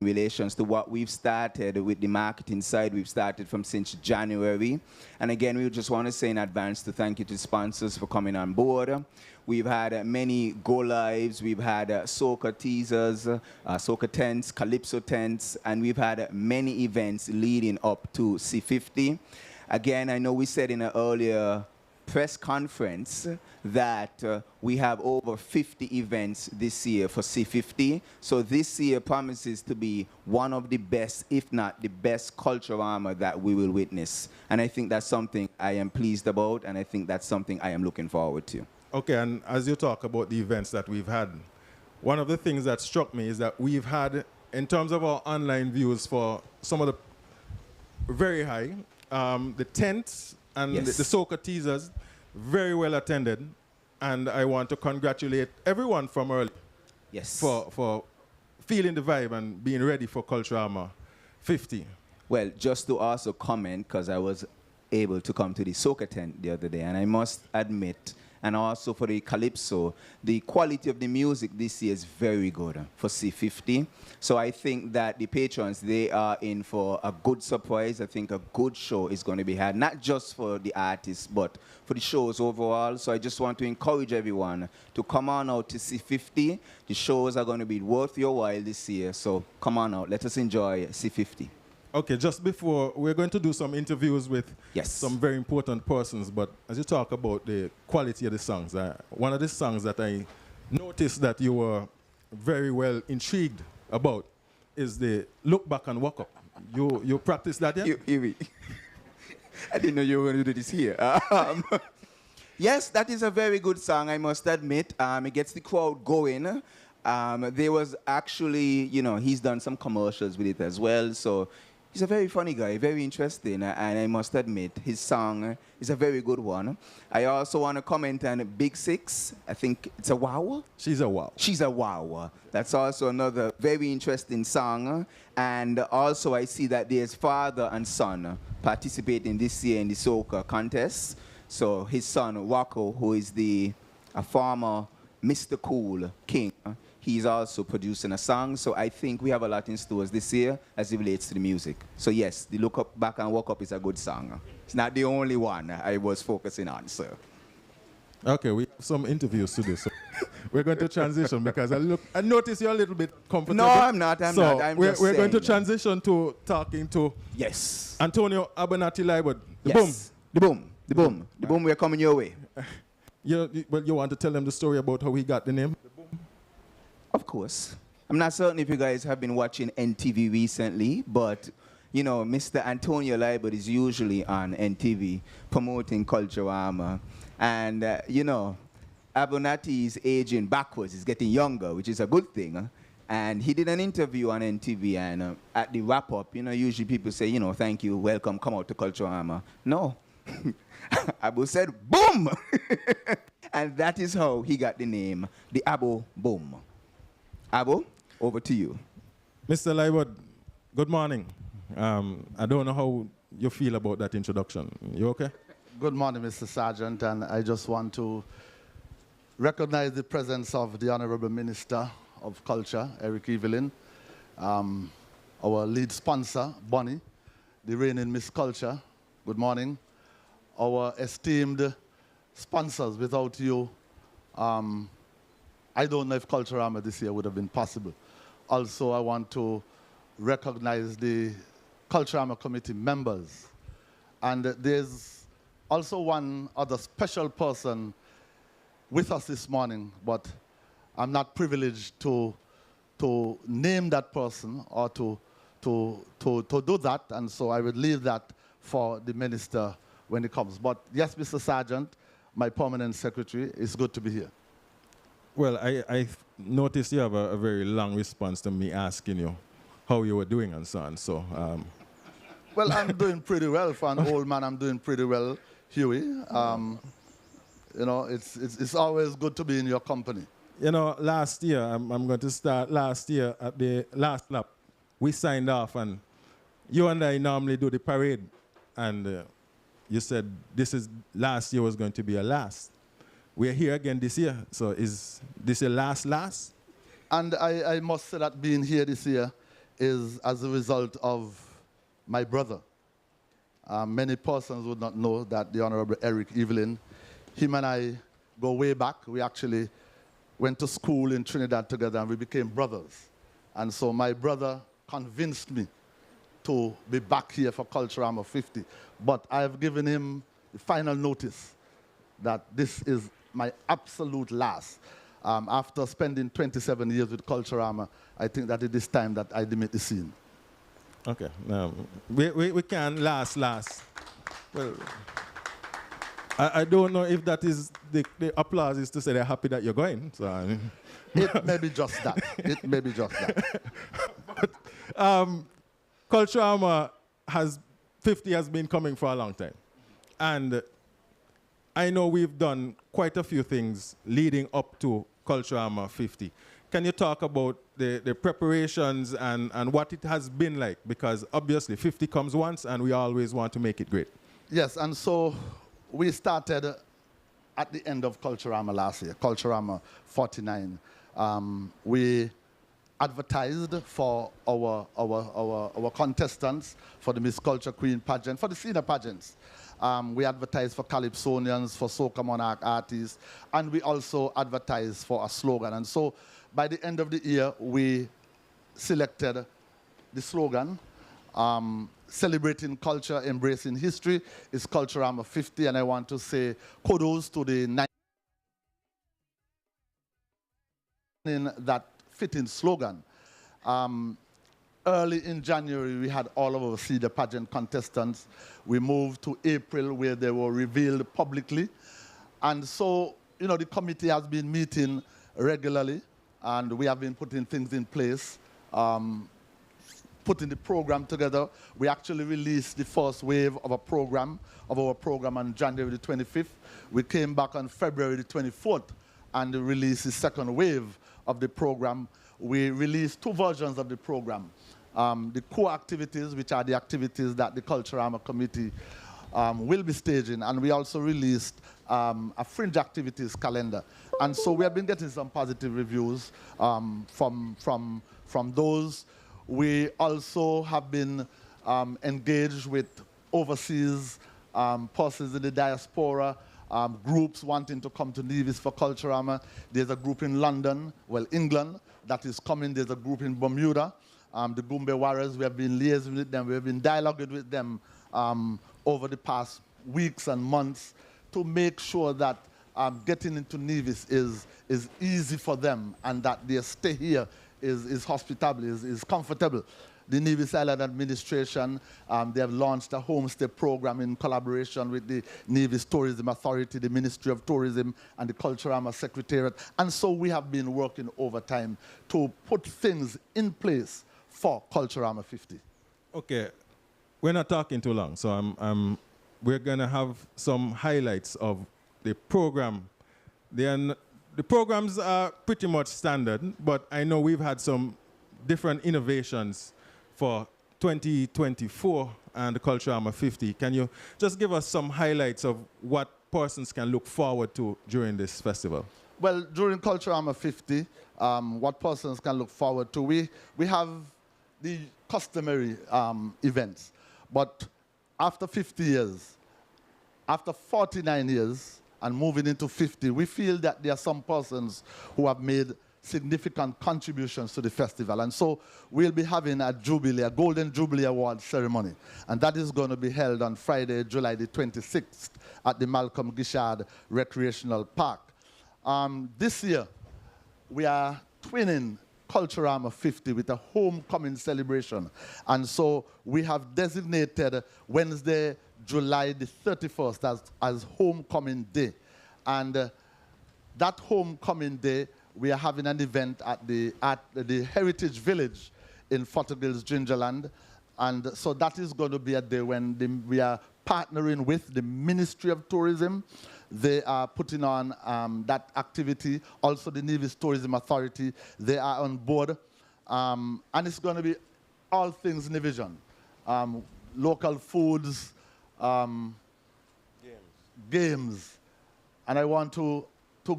in relation to what we've started with the marketing side. We've started from since January. And again, we just want to say in advance to thank you to sponsors for coming on board. We've had many go-lives. We've had soca teasers, soca tents, calypso tents, and we've had many events leading up to C50. Again, I know we said in an earlier press conference that we have over 50 events this year for C50. So this year promises to be one of the best, if not the best, Culturama that we will witness. And I think that's something I am pleased about, and I think that's something I am looking forward to. Okay, and as you talk about the events that we've had, one of the things that struck me is that we've had, in terms of our online views for some of the very high, the tents and Yes. the soca teasers, very well attended. And I want to congratulate everyone from early Yes. for feeling the vibe and being ready for Culturama 50. Well, just to also comment, because I was able to come to the soca tent the other day, and I must admit, and also for the calypso, the quality of the music this year is very good for C50. So I think that the patrons, they are in for a good surprise. I think a good show is going to be had, not just for the artists, but for the shows overall. So I just want to encourage everyone to come on out to C50. The shows are going to be worth your while this year. So come on out. Let us enjoy C50. Okay, just before, we're going to do some interviews with Yes. some very important persons, but as you talk about the quality of the songs, one of the songs that I noticed that you were very well intrigued about is the Look Back and Walk Up. You practice that, yeah? I didn't know you were going to do this here. Yes, that is a very good song, I must admit. It gets the crowd going. There was actually, you know, he's done some commercials with it as well, so he's a very funny guy, very interesting, and I must admit, his song is a very good one. I also want to comment on Big Six. I think it's a wow. She's a wow. She's a wow. That's also another very interesting song. And also I see that there's father and son participating this year in the soca contest. So his son, Wako, who is a former Mr. Cool King, he's also producing a song. So I think we have a lot in stores this year as it relates to the music. So yes, the Look Up, Back and Walk Up is a good song. It's not the only one I was focusing on, sir. Okay, we have some interviews to do, so we're going to transition because I notice you're a little bit comfortable. No, I'm not. I'm not. I'm we're just going to saying. transition to talking to Yes. Antonio Abernathy Liebert. The Yes. The boom. The boom. The boom, we're coming your way. Well, you want to tell them the story about how he got the name? Of course. I'm not certain if you guys have been watching NTV recently, but, you know, Mr. Antonio Liebert is usually on NTV promoting Culturama. And, you know, Abernathy is aging backwards. He's getting younger, which is a good thing. And he did an interview on NTV, and at the wrap-up, you know, usually people say, you know, thank you, welcome, come out to Culturama. No. Abu said, boom! And that is how he got the name, the Abu Boom. Abu, over to you. Mr. Liebert, good morning. I don't know how you feel about that introduction. You okay? Good morning, Mr. Sergeant, and I just want to recognize the presence of the Honorable Minister of Culture, Eric Evelyn, our lead sponsor, Bonnie, the reigning Miss Culture. Good morning. Our esteemed sponsors. Without you, I don't know if Culturama this year would have been possible. Also, I want to recognize the Culturama committee members. And there's also one other special person with us this morning, but I'm not privileged to name that person or to do that, and so I would leave that for the minister when he comes. But yes, Mr. Sergeant, my permanent secretary, it's good to be here. Well, I noticed you have a very long response to me asking you how you were doing and so on. So, well, I'm doing pretty well. For an old man, I'm doing pretty well, Huey. You know, it's always good to be in your company. You know, last year, I'm going to start last year at the last lap. We signed off, and you and I normally do the parade. And you said last year was going to be a last. We're here again this year. So is this your last? And I must say that being here this year is as a result of my brother. Many persons would not know that the Honorable Eric Evelyn, him and I go way back. We actually went to school in Trinidad together and we became brothers. And so my brother convinced me to be back here for Culturama 50. But I've given him the final notice that this is my absolute last. After spending 27 years with Culturama, I think that it is time that I limit the scene. Okay, we can last. Well, I don't know if that is the applause is to say they're happy that you're going. So I mean. It may be just that. It may be just that. But Culturama 50 has been coming for a long time. And I know we've done quite a few things leading up to Culturama 50. Can you talk about the preparations and what it has been like? Because obviously 50 comes once and we always want to make it great. Yes, and so we started at the end of Culturama last year, Culturama 49. We advertised for our contestants for the Miss Culture Queen pageant, for the senior pageants. We advertised for Calypsonians, for Soca Monarch artists, and we also advertised for a slogan. And so by the end of the year, we selected the slogan, celebrating culture, embracing history, is Culturama 50. And I want to say kudos to the that fitting slogan. Early in January, we had all of our senior pageant contestants. We moved to April, where they were revealed publicly. And so, you know, the committee has been meeting regularly, and we have been putting things in place, putting the program together. We actually released the first wave of our program on January the 25th. We came back on February the 24th and released the second wave of the program. We released 2 versions of the program. The core activities, which are the activities that the Culturama committee will be staging, and we also released a fringe activities calendar. And so we have been getting some positive reviews from those. We also have been engaged with overseas persons in the diaspora, groups wanting to come to Nevis for Culturama. There's a group in London, well, England, that is coming. There's a group in Bermuda, the Gumbe Warriors. We have been liaising with them. We have been dialoguing with them over the past weeks and months to make sure that getting into Nevis is easy for them, and that their stay here is hospitable, is comfortable. The Nevis Island Administration, they have launched a homestay program in collaboration with the Nevis Tourism Authority, the Ministry of Tourism, and the Culturama Secretariat. And so we have been working overtime to put things in place for Culturama 50. Okay, we're not talking too long, so we're going to have some highlights of the program. The programs are pretty much standard, but I know we've had some different innovations for 2024 and the Culturama 50. Can you just give us some highlights of what persons can look forward to during this festival? Well, during Culturama 50, what persons can look forward to, we have the customary events. But after 50 years, after 49 years, and moving into 50, we feel that there are some persons who have made significant contributions to the festival. And so we'll be having a jubilee, a Golden Jubilee Award ceremony. And that is going to be held on Friday, July the 26th at the Malcolm Gishard Recreational Park. This year, we are twinning Culturama 50 with a homecoming celebration. And so we have designated Wednesday, July the 31st as Homecoming Day. And that Homecoming Day, we are having an event at the Heritage Village in Fottergill's Gingerland. And so that is going to be a day when we are partnering with the Ministry of Tourism. They are putting on that activity. Also the Nevis Tourism Authority, they are on board. And it's going to be all things Nevision. Local foods, games. And I want to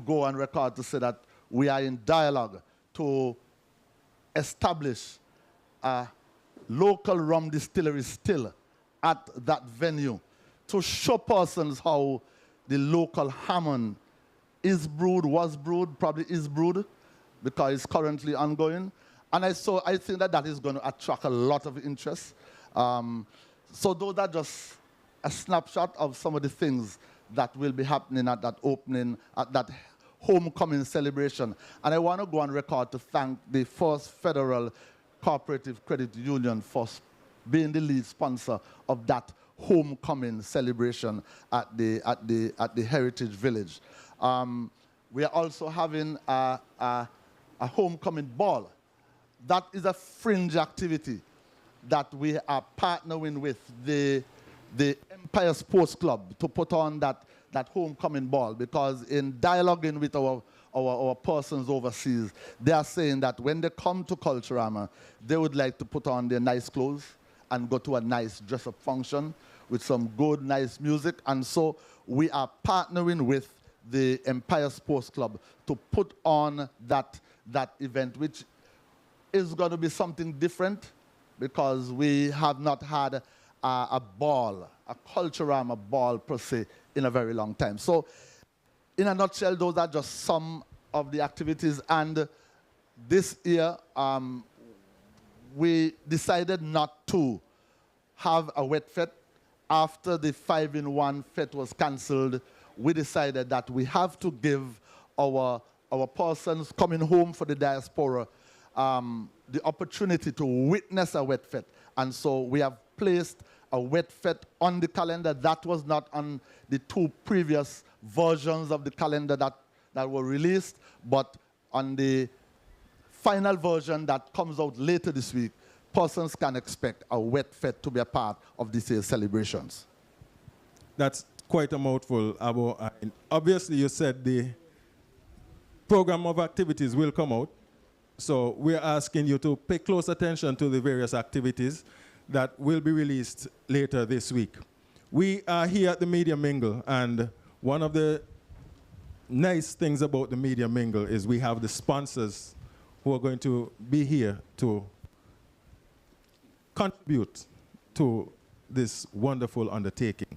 go on record to say that we are in dialogue to establish a local rum distillery still at that venue to show persons how the local Hammond is brewed, was brewed, probably is brewed, because it's currently ongoing. And I think that is going to attract a lot of interest. So those are just a snapshot of some of the things that will be happening at that opening, at that homecoming celebration. And I want to go on record to thank the First Federal Cooperative Credit Union for being the lead sponsor of that homecoming celebration at the Heritage Village. We are also having a homecoming ball. That is a fringe activity that we are partnering with the Empire Sports Club to put on that homecoming ball, because in dialoguing with our persons overseas, they are saying that when they come to Culturama, they would like to put on their nice clothes and go to a nice dress-up function with some good, nice music. And so we are partnering with the Empire Sports Club to put on that event, which is going to be something different, because we have not had a ball, a Culturama ball per se, in a very long time. So in a nutshell, those are just some of the activities. And this year, we decided not to have a wet fete. After the 5-in-1 fete was cancelled, we decided that we have to give our persons coming home for the diaspora the opportunity to witness a wet fete. And so we have placed a wet fete on the calendar. That was not on the 2 previous versions of the calendar that were released, but on the final version that comes out later this week, persons can expect a wet fete to be a part of this year's celebrations. That's quite a mouthful, Abo. And obviously, you said the program of activities will come out. So we're asking you to pay close attention to the various activities that will be released later this week. We are here at the Media Mingle, and one of the nice things about the Media Mingle is we have the sponsors who are going to be here to contribute to this wonderful undertaking.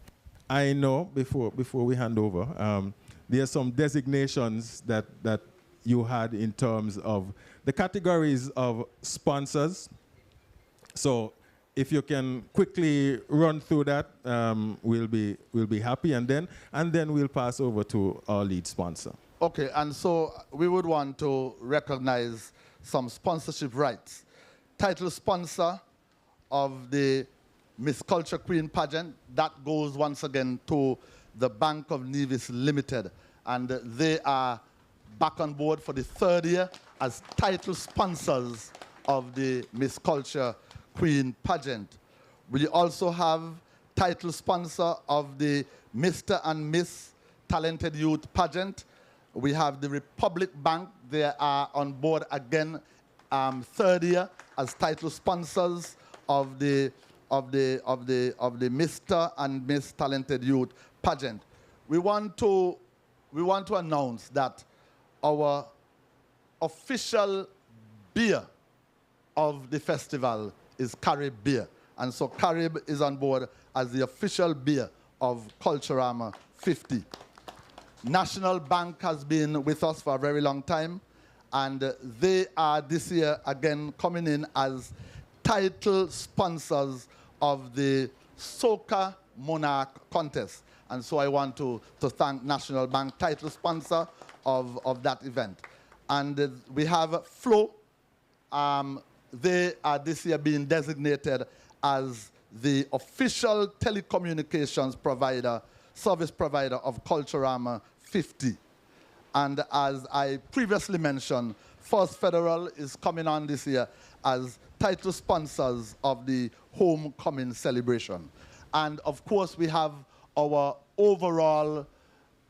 I know, before we hand over, there are some designations that you had in terms of the categories of sponsors. So if you can quickly run through that, we'll be happy, and then we'll pass over to our lead sponsor. Okay, and so we would want to recognize some sponsorship rights. Title sponsor of the Miss Culture Queen pageant, that goes once again to the Bank of Nevis Limited, and they are back on board for the 3rd year as title sponsors of the Miss Culture Queen pageant. We also have title sponsor of the Mr. and Miss Talented Youth pageant. We have the Republic Bank. They are on board again 3rd year as title sponsors of the Mr. and Miss Talented Youth pageant. We want to announce that our official beer of the festival is Carib beer. And so Carib is on board as the official beer of Culturama 50. National Bank has been with us for a very long time, and they are this year again coming in as title sponsors of the Soca Monarch contest. And so I want to thank National Bank, title sponsor of that event. And we have Flow. They are this year being designated as the official telecommunications provider, service provider of Culturama 50. And as I previously mentioned, First Federal is coming on this year as title sponsors of the homecoming celebration. And of course, we have our overall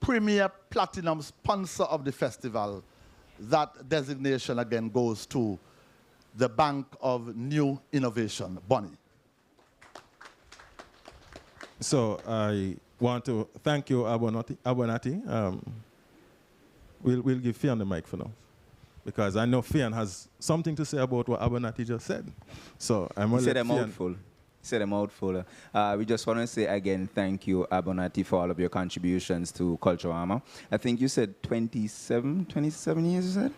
premier platinum sponsor of the festival. That designation again goes to the Bank of New Innovation, Bonnie. So I want to thank you, Abonati. We'll give Fiona the mic for now. because I know Fian has something to say about what Abernathy just said. So I'm He going to said let a Fian. mouthful. He said a mouthful. We just want to say again, thank you, Abernathy, for all of your contributions to Culturama. I think you said 27 years, you said?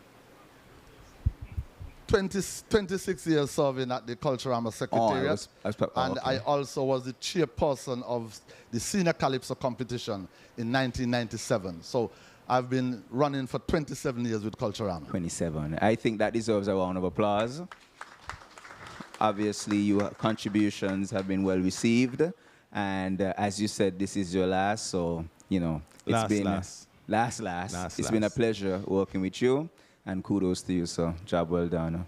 26 years serving at the Culturama Secretariat. And okay. I also was the chairperson of the Senior Calypso competition in 1997. So I've been running for 27 years with Culturama. 27. I think that deserves a round of applause. Obviously, your contributions have been well received. And as you said, this is your last, so, you know, it's been a pleasure working with you. And kudos to you, sir. Job well done.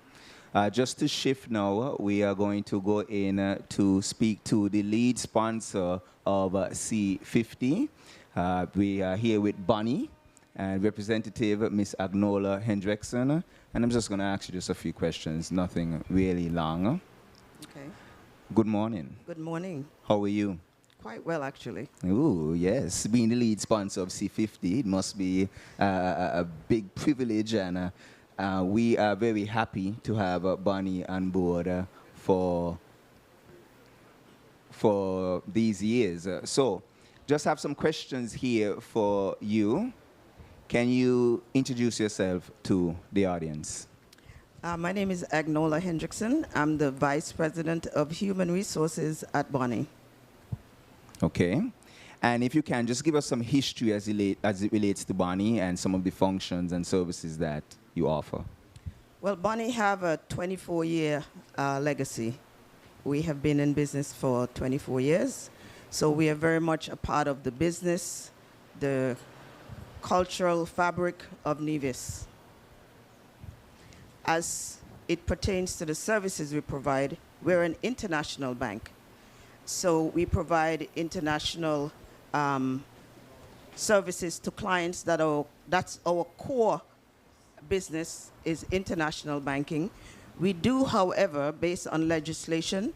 Just to shift now, we are going to go in to speak to the lead sponsor of C50. We are here with Bonnie and Representative Miss Agnola Hendrickson. And I'm just going to ask you just a few questions, nothing really long. Okay. Good morning. Good morning. How are you? Quite well, actually. Ooh, yes. Being the lead sponsor of C50, it must be a big privilege, and we are very happy to have Bonnie on board for these years. So, just have some questions here for you. Can you introduce yourself to the audience? My name is Agnola Hendrickson. I'm the Vice President of Human Resources at Bonnie. Okay. And if you can, just give us some history as it relates to Bonnie and some of the functions and services that you offer. Well, Bonnie have a 24-year legacy. We have been in business for 24 years. So we are very much a part of the business, the cultural fabric of Nevis. As it pertains to the services we provide, we're an international bank. So we provide international services to clients that's our core business is international banking. We do, however, based on legislation,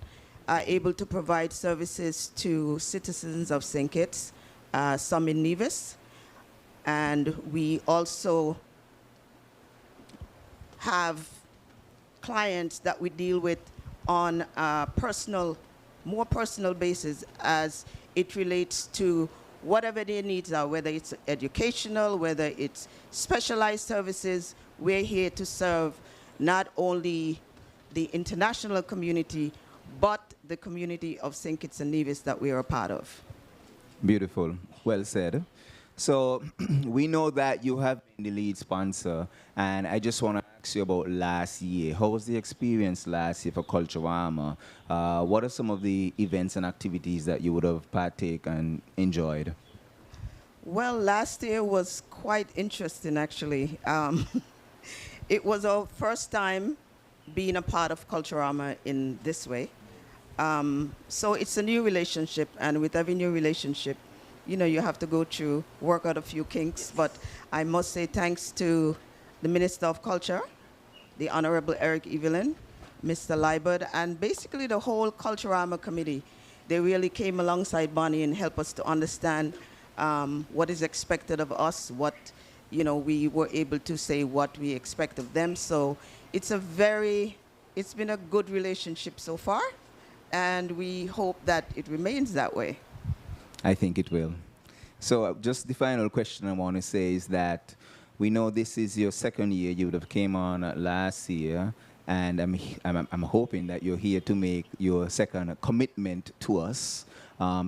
are able to provide services to citizens of St. Kitts, some in Nevis, and we also have clients that we deal with on a more personal basis as it relates to whatever their needs are, whether it's educational, whether it's specialized services. We're here to serve not only the international community, but the community of St. Kitts and Nevis that we are a part of. Beautiful. Well said. So we know that you have been the lead sponsor, and I just want to ask you about last year. How was the experience last year for Culturama? What are some of the events and activities that you would have partaken and enjoyed? Well, last year was quite interesting, actually. It was our first time being a part of Culturama in this way. So it's a new relationship, and with every new relationship, you know, you have to go through, work out a few kinks. But I must say thanks to the Minister of Culture, the Honorable Eric Evelyn, Mr. Liebert, and basically the whole Culturama committee. They really came alongside Bonnie and helped us to understand what is expected of us, what, you know, we were able to say what we expect of them. So it's been a good relationship so far, and we hope that it remains that way. I think it will. So just the final question I want to say is that we know this is your second year. You would have came on last year, and I'm hoping that you're here to make your second commitment to us.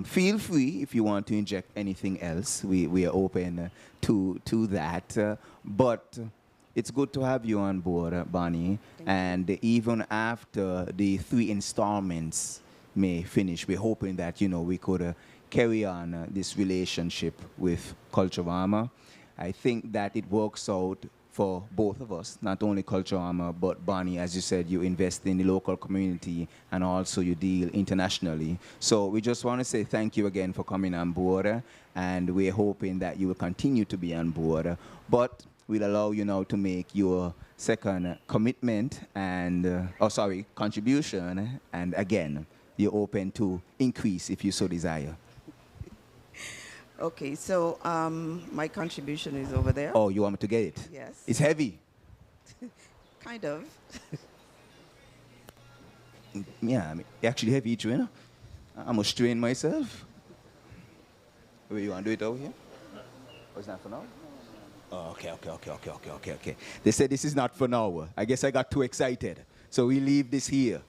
Feel free if you want to inject anything else. We are open to that. But it's good to have you on board, Bonnie. And even after the 3 installments may finish, we're hoping that, you know, we could carry on this relationship with Culturama. I think that it works out for both of us, not only Culturama, but Bonnie, as you said, you invest in the local community and also you deal internationally. So we just want to say thank you again for coming on board, and we're hoping that you will continue to be on board. But we'll allow you now to make your second commitment and, contribution, and again, you're open to increase if you so desire. Okay, so my contribution is over there. Oh, you want me to get it? Yes. It's heavy. Kind of. Yeah, I mean, actually heavy each, you know. I'm a strain myself. Where you want to do it over here? Oh, it's not for now? Oh, okay. They said this is not for now. I guess I got too excited. So we leave this here.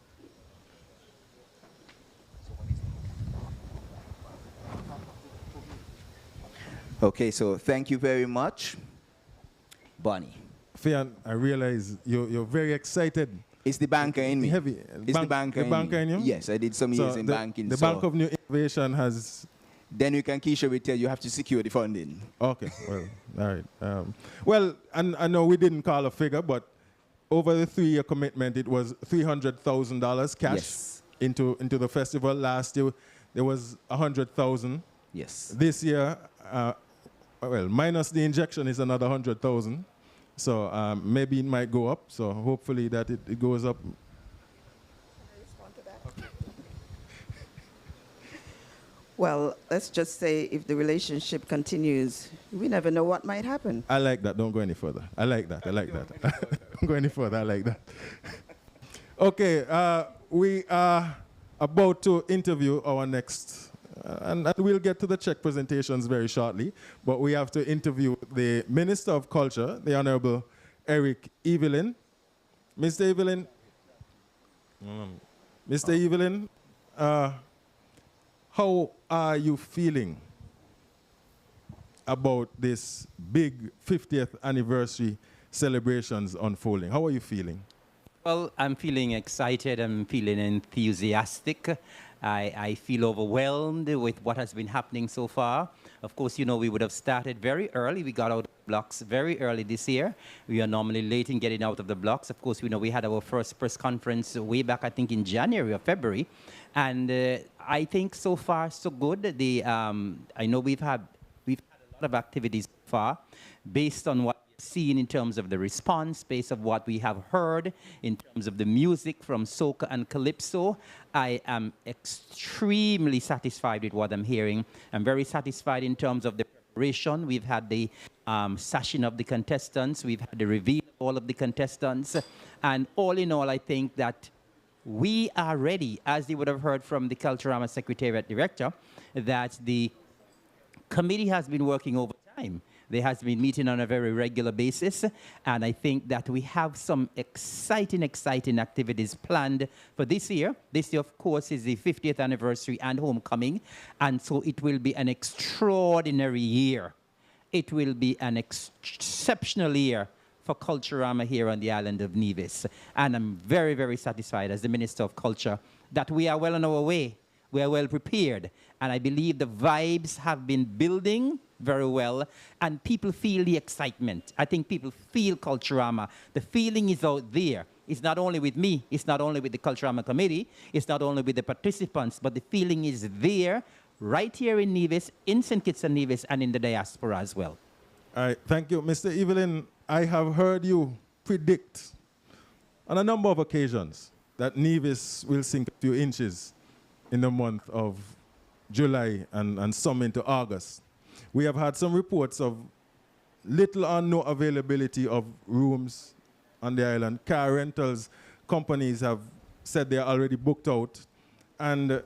Okay, so thank you very much, Bonnie. Fian, I realize you're very excited. It's the banker in me. Heavy. It's the banker in you? Yes, I did some years in banking. The Bank of New Innovation has... Then you can, Keisha will tell you have to secure the funding. Okay, well, all right. Well, and I know we didn't call a figure, but over the 3-year commitment, it was $300,000 cash into the festival. Last year, there was 100,000. Yes. This year, well, minus the injection is another 100,000. So maybe it might go up. So hopefully that it goes up. Can I respond to that? Okay. Well, let's just say if the relationship continues, we never know what might happen. I like that. Don't go any further. I like that. Don't go any further. I like that. Okay, we are about to interview our next, and we'll get to the check presentations very shortly, but we have to interview the Minister of Culture, the Honorable Eric Evelyn. Mr. Evelyn, how are you feeling about this big 50th anniversary celebrations unfolding? How are you feeling? Well, I'm feeling excited. I'm feeling enthusiastic. I feel overwhelmed with what has been happening so far. Of course, you know, we would have started very early. We got out of the blocks very early this year. We are normally late in getting out of the blocks. Of course, we know we had our first press conference way back, I think, in January or February. And I think so far, so good. I know we've had a lot of activities so far based on what we've seen in terms of the response, based on what we have heard in terms of the music from soca and calypso. I am extremely satisfied with what I'm hearing. I'm very satisfied in terms of the preparation. We've had the sashing of the contestants. We've had the reveal of all of the contestants. And all in all, I think that we are ready, as you would have heard from the Culturama Secretariat Director, that the committee has been working overtime. They has been meeting on a very regular basis, and I think that we have some exciting activities planned for this year. This year, of course, is the 50th anniversary and homecoming, and so it will be an extraordinary year. It will be an exceptional year for Culturama here on the island of Nevis. And I'm very, very satisfied as the Minister of Culture that we are well on our way. We are well prepared. And I believe the vibes have been building very well, and people feel the excitement. I think people feel Culturama. The feeling is out there. It's not only with me, it's not only with the Culturama Committee, it's not only with the participants, but the feeling is there right here in Nevis, in St. Kitts and Nevis, and in the diaspora as well. All right, thank you. Mr. Evelyn, I have heard you predict on a number of occasions that Nevis will sink a few inches in the month of July and some into August. We have had some reports of little or no availability of rooms on the island. Car rentals companies have said they're already booked out. And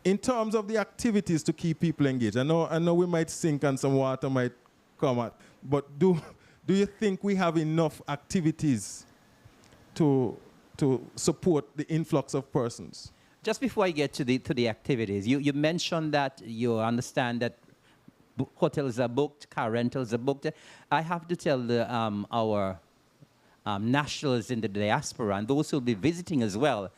in terms of the activities to keep people engaged, I know we might sink and some water might come out, but do you think we have enough activities to support the influx of persons? Just before I get to the activities, you mentioned that you understand that hotels are booked, car rentals are booked. I have to tell our nationals in the diaspora and those who will be visiting as well,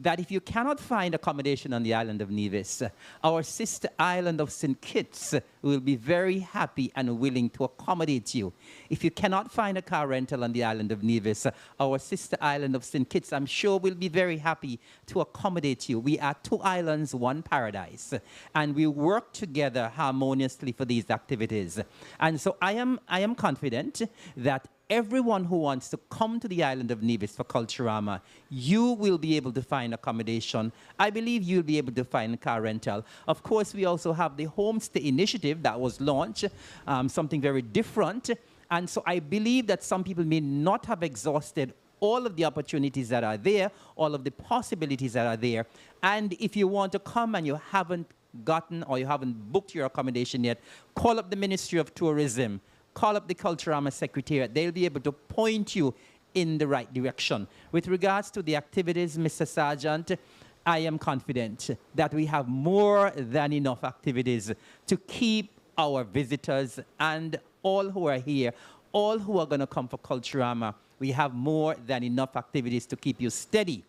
that if you cannot find accommodation on the island of Nevis, our sister island of St. Kitts will be very happy and willing to accommodate you. If you cannot find a car rental on the island of Nevis, our sister island of St. Kitts, I'm sure, will be very happy to accommodate you. We are two islands, one paradise, and we work together harmoniously for these activities. And so I am confident that everyone who wants to come to the island of Nevis for Culturama, you will be able to find accommodation. I believe you'll be able to find car rental. Of course, we also have the homestay initiative that was launched, something very different. And so I believe that some people may not have exhausted all of the opportunities that are there, all of the possibilities that are there. And if you want to come and you haven't gotten or you haven't booked your accommodation yet, call up the Ministry of Tourism, call up the Culturama Secretariat. They'll be able to point you in the right direction. With regards to the activities, Mr. Sergeant, I am confident that we have more than enough activities to keep our visitors and all who are here, all who are going to come for Culturama. We have more than enough activities to keep you steady.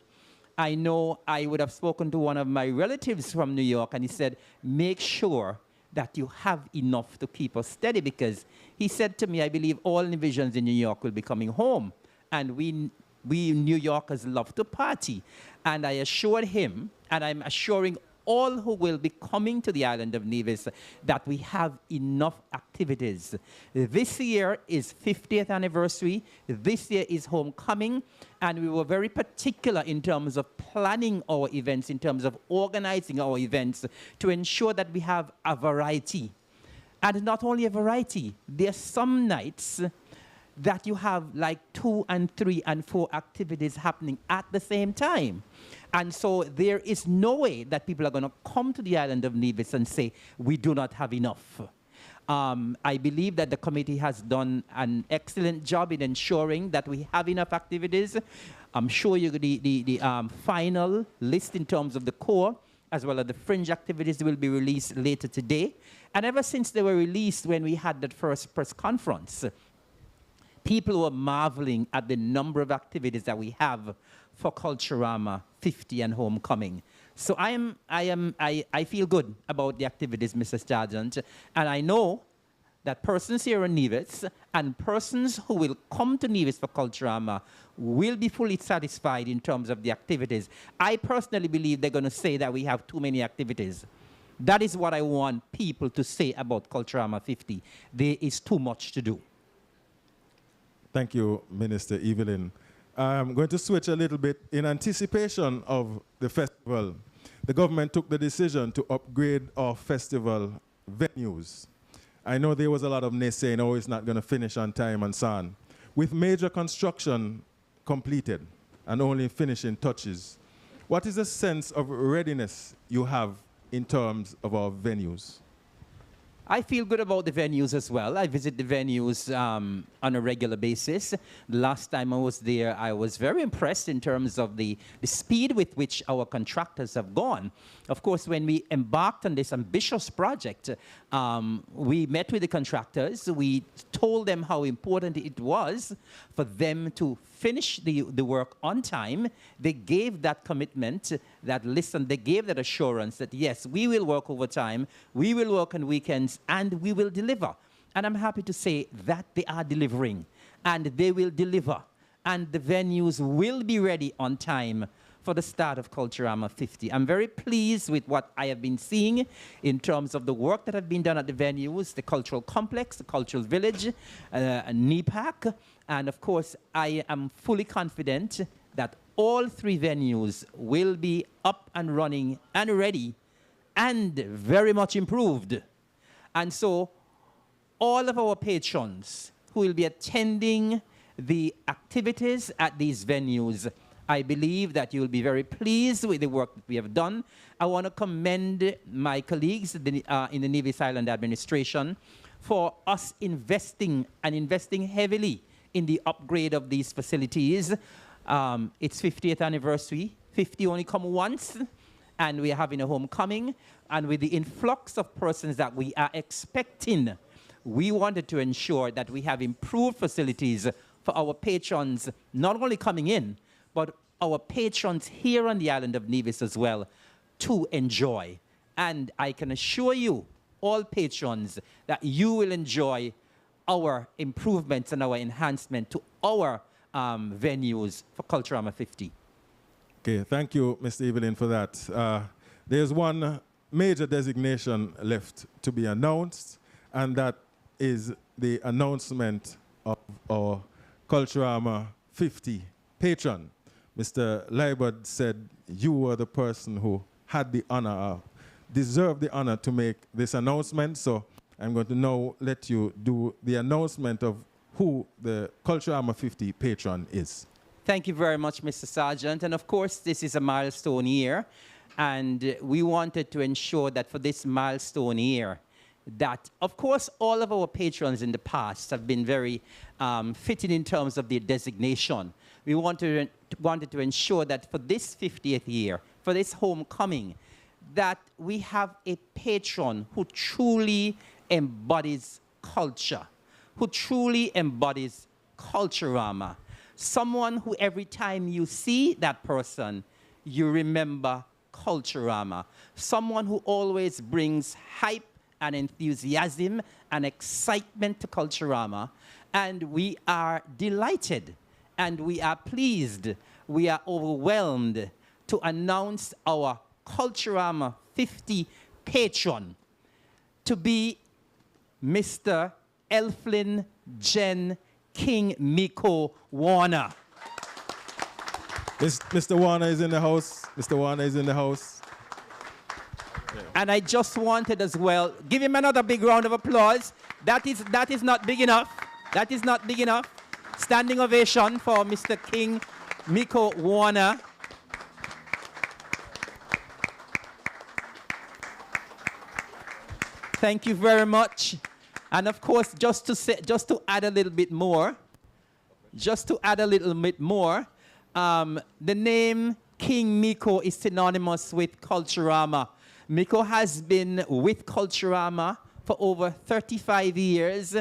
I know I would have spoken to one of my relatives from New York, and he said, make sure that you have enough to keep us steady, because he said to me, I believe all divisions in New York will be coming home, and we New Yorkers love to party. And I assured him, and I'm assuring all who will be coming to the island of Nevis, that we have enough activities. This year is 50th anniversary. This year is homecoming. And we were very particular in terms of planning our events, in terms of organizing our events, to ensure that we have a variety. And not only a variety, there are some nights that you have like 2 and 3 and 4 activities happening at the same time. And so there is no way that people are going to come to the island of Nevis and say, we do not have enough. I believe that the committee has done an excellent job in ensuring that we have enough activities. I'm sure the final list in terms of the core, as well as the fringe activities, will be released later today. And ever since they were released when we had that first press conference, people were marveling at the number of activities that we have for Culturama 50 and homecoming. So I feel good about the activities, Mr. Sergeant, and I know that persons here in Nevis and persons who will come to Nevis for Culturama will be fully satisfied in terms of the activities. I personally believe they're going to say that we have too many activities. That is what I want people to say about Culturama 50. There is too much to do. Thank you, Minister Evelyn. I'm going to switch a little bit. In anticipation of the festival, the government took the decision to upgrade our festival venues. I know there was a lot of naysaying, oh, it's not going to finish on time and so on. With major construction completed and only finishing touches, what is the sense of readiness you have in terms of our venues? I feel good about the venues as well. I visit the venues on a regular basis. The last time I was there, I was very impressed in terms of the speed with which our contractors have gone. Of course, when we embarked on this ambitious project, we met with the contractors. We told them how important it was for them to finish the work on time. They gave that commitment, that listen, they gave that assurance that, yes, we will work overtime, we will work on weekends, and we will deliver. And I'm happy to say that they are delivering, and they will deliver. And the venues will be ready on time for the start of Culturama 50. I'm very pleased with what I have been seeing in terms of the work that has been done at the venues, the cultural complex, the cultural village, NEPAC, and of course, I am fully confident that all 3 venues will be up and running and ready and very much improved. And so all of our patrons who will be attending the activities at these venues, I believe that you will be very pleased with the work that we have done. I want to commend my colleagues in the Nevis Island administration for us investing heavily in the upgrade of these facilities. It's 50th anniversary. 50 only come once, and we are having a homecoming. And with the influx of persons that we are expecting, we wanted to ensure that we have improved facilities for our patrons, not only coming in, but our patrons here on the island of Nevis as well, to enjoy. And I can assure you, all patrons, that you will enjoy our improvements and our enhancement to our venues for Culturama 50. Okay, thank you, Mr. Evelyn, for that. There's one major designation left to be announced, and that is the announcement of our Culturama 50 patron. Mr. Leibert said you were the person who had the honor, deserved the honor to make this announcement, so I'm going to now let you do the announcement of who the Culturama 50 patron is. Thank you very much, Mr. Sergeant. And of course, this is a milestone year. And we wanted to ensure that for this milestone year, that, of course, all of our patrons in the past have been very fitting in terms of their designation. We wanted to ensure that for this 50th year, for this homecoming, that we have a patron who truly embodies culture, who truly embodies Culturama. Someone who every time you see that person, you remember Culturama. Someone who always brings hype and enthusiasm and excitement to Culturama. And we are delighted and we are pleased, we are overwhelmed to announce our Culturama 50 patron to be Mr. Elflin Jen King Miko Warner. Mr. Warner is in the house. Mr. Warner is in the house. And I just wanted as well, give him another big round of applause. That is not big enough. That is not big enough. Standing ovation for Mr. King Miko Warner. Thank you very much. And of course, just to add a little bit more, the name King Miko is synonymous with Culturama. Miko has been with Culturama for over 35 years.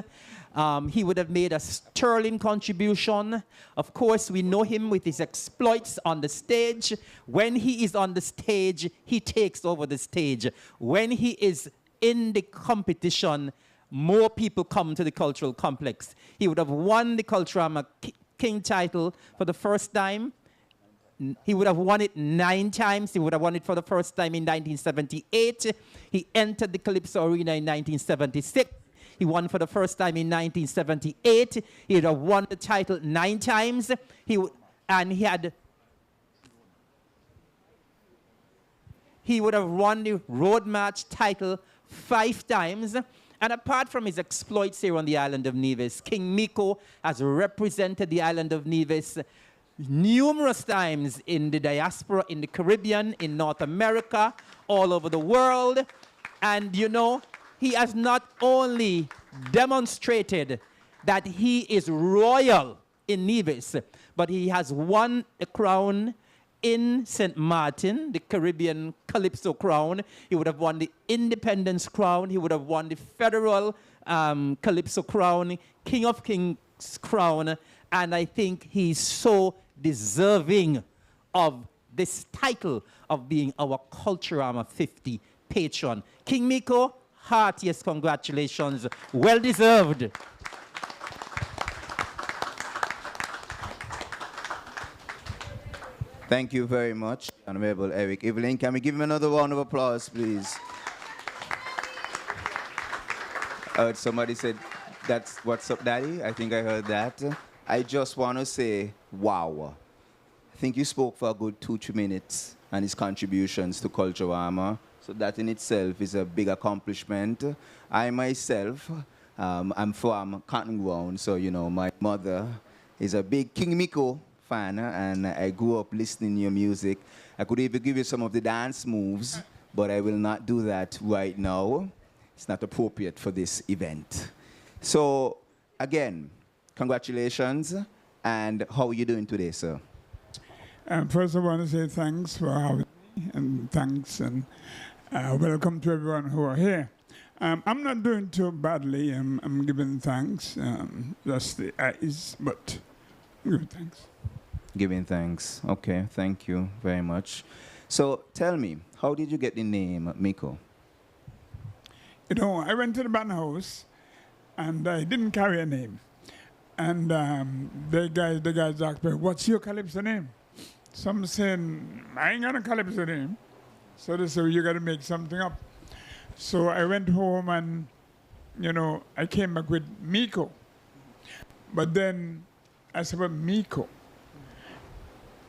He would have made a sterling contribution. Of course, we know him with his exploits on the stage. When he is on the stage, he takes over the stage. When he is in the competition, more people come to the cultural complex. He would have won the Culturama King title for the first time. He would have won it 9 times. He would have won it for the first time in 1978. He entered the Calypso Arena in 1976. He won for the first time in 1978. He would have won the title 9 times. He would have won the Road March title 5 times. And apart from his exploits here on the island of Nevis, King Miko has represented the island of Nevis numerous times in the diaspora, in the Caribbean, in North America, all over the world. And you know, he has not only demonstrated that he is royal in Nevis, but he has won a crown in St. Martin, the Caribbean Calypso crown. He would have won the Independence crown. He would have won the Federal Calypso crown, King of Kings crown. And I think he's so deserving of this title of being our Culturama 50 patron. King Miko, heartiest congratulations. Well deserved. Thank you very much, Honorable Eric Evelyn. Can we give him another round of applause, please? Somebody said, "That's what's up, Daddy." I think I heard that. I just want to say, wow. I think you spoke for a good 2-3 minutes on his contributions to Culturama. So that in itself is a big accomplishment. I myself, I'm from Cotton Ground, so you know, my mother is a big King Miko fan, and I grew up listening to your music. I could even give you some of the dance moves, but I will not do that right now. It's not appropriate for this event. So, again, congratulations, and how are you doing today, sir? First, I want to say thanks for having me, and thanks, and welcome to everyone who are here. I'm not doing too badly. I'm giving thanks, just the eyes, but I'm giving thanks. Giving thanks. Okay, thank you very much. So tell me, how did you get the name Miko? You know, I went to the band house, and I didn't carry a name. And the guys asked me, "What's your Calypso name?" So I'm saying, "I ain't got a Calypso name." So they said, "You got to make something up." So I went home and, you know, I came back with Miko. But then I said, "But Miko."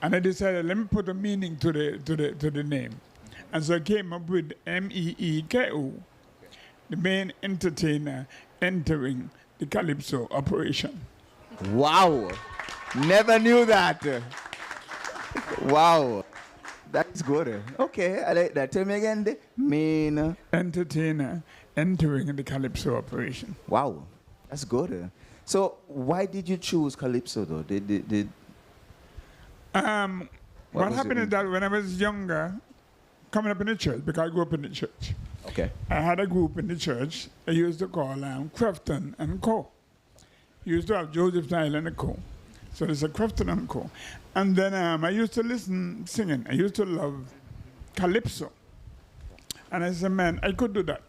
And I decided, let me put a meaning to the name. And so I came up with MEEKO, the main entertainer entering the Calypso operation. Wow. Never knew that. Wow. That's good. Okay, I like that. Tell me again. The main. Entertainer entering the Calypso operation. Wow. That's good. So why did you choose Calypso though? What was happened it? is that when I was younger, coming up in the church, because I grew up in the church, Okay. I had a group in the church I used to call Crafton and Co. Used to have Joseph Nile and Co. So there's a Crafton and Co. And then I used to listen singing. I used to love Calypso. And I said, man, I could do that.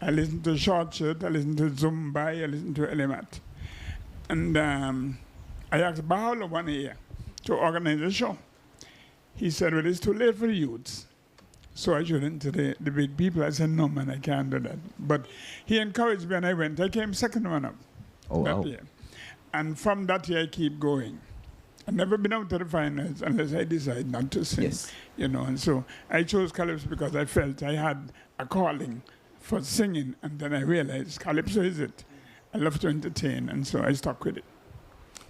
I listened to Short Shirt, I listened to Zumba, I listened to Elemat. And I asked Bahalo one year to organize a show. He said, well, it's too late for the youths. So I shouldn't to the big people. I said, no, man, I can't do that. But he encouraged me and I went. I came second one up that year. And from that year, I keep going. I've never been out to the finals unless I decide not to sing. Yes. You know, and so I chose Calypso because I felt I had a calling for singing. And then I realized Calypso is it. I love to entertain, and so I stuck with it.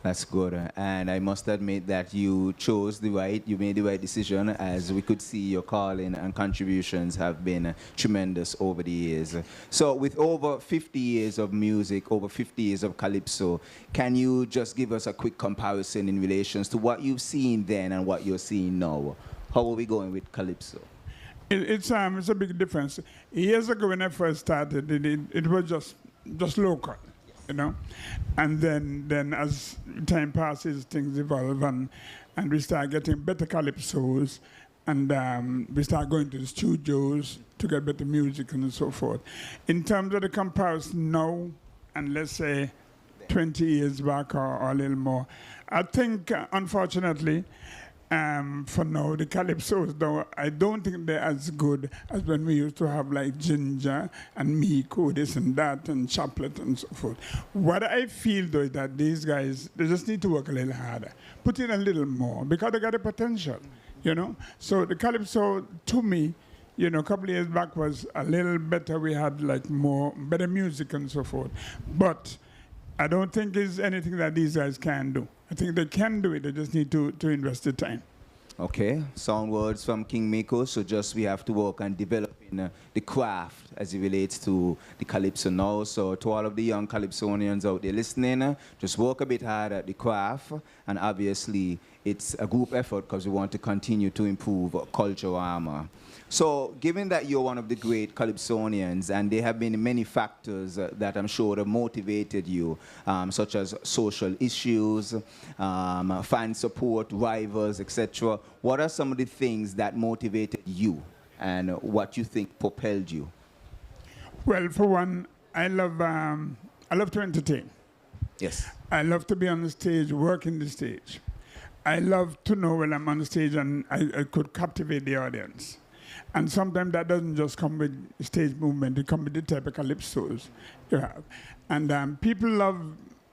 That's good. And I must admit that you made the right decision, as we could see your calling and contributions have been tremendous over the years. So with over 50 years of music, over 50 years of Calypso, can you just give us a quick comparison in relations to what you've seen then and what you're seeing now? How are we going with Calypso? It's a big difference. Years ago when I first started, it was just local. You know, and then as time passes, things evolve, and we start getting better calypsos, and we start going to the studios to get better music and so forth. In terms of the comparison now, and let's say 20 years back or a little more, I think, unfortunately, for now, the calypsos, though, I don't think they're as good as when we used to have like Ginger and Miko, this and that, and Chaplet and so forth. What I feel, though, is that these guys, they just need to work a little harder, put in a little more, because they got the potential, you know? So the calypso, to me, you know, a couple of years back was a little better. We had like better music and so forth. But I don't think it's anything that these guys can do. I think they can do it. They just need to invest the time. Okay, sound words from King Miko. So just we have to work on developing the craft as it relates to the Calypso now. So to all of the young Calypsonians out there listening, just work a bit hard at the craft. And obviously, it's a group effort because we want to continue to improve Culturama. So given that you're one of the great Calypsonians, and there have been many factors that I'm sure have motivated you, such as social issues, fan support, rivals, etc. What are some of the things that motivated you and what you think propelled you? Well, for one, I love to entertain. Yes. I love to be on the stage, working the stage. I love to know when I'm on the stage and I could captivate the audience. And sometimes that doesn't just come with stage movement, it comes with the type of calypsos you have. And people love,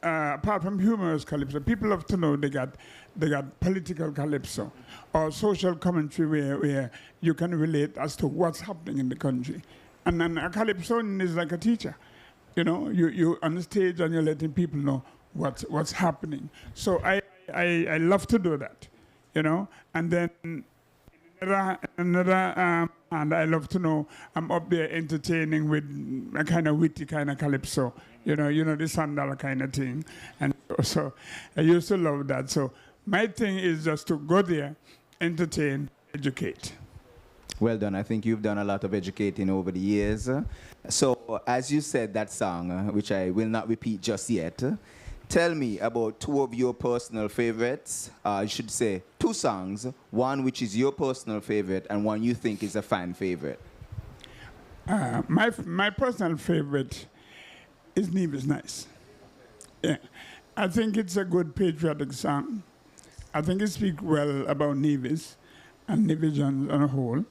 apart from humorous calypso, people love to know they got political calypso or social commentary where you can relate as to what's happening in the country. And then a calypsonian is like a teacher. You know, you're on the stage and you're letting people know what's happening. So I love to do that, you know. And then another and I love to know I'm up there entertaining with a kind of witty kind of calypso, you know the $1 kind of thing. And so I used to love that. So my thing is just to go there, entertain, educate. Well done. I think you've done a lot of educating over the years. So as you said that song, which I will not repeat just yet, tell me about two of your personal favorites. I should say two songs, one which is your personal favorite and one you think is a fan favorite. My personal favorite is Nevis Nice. Yeah, I think it's a good patriotic song. I think it speaks well about Nevis and Nevis on a whole.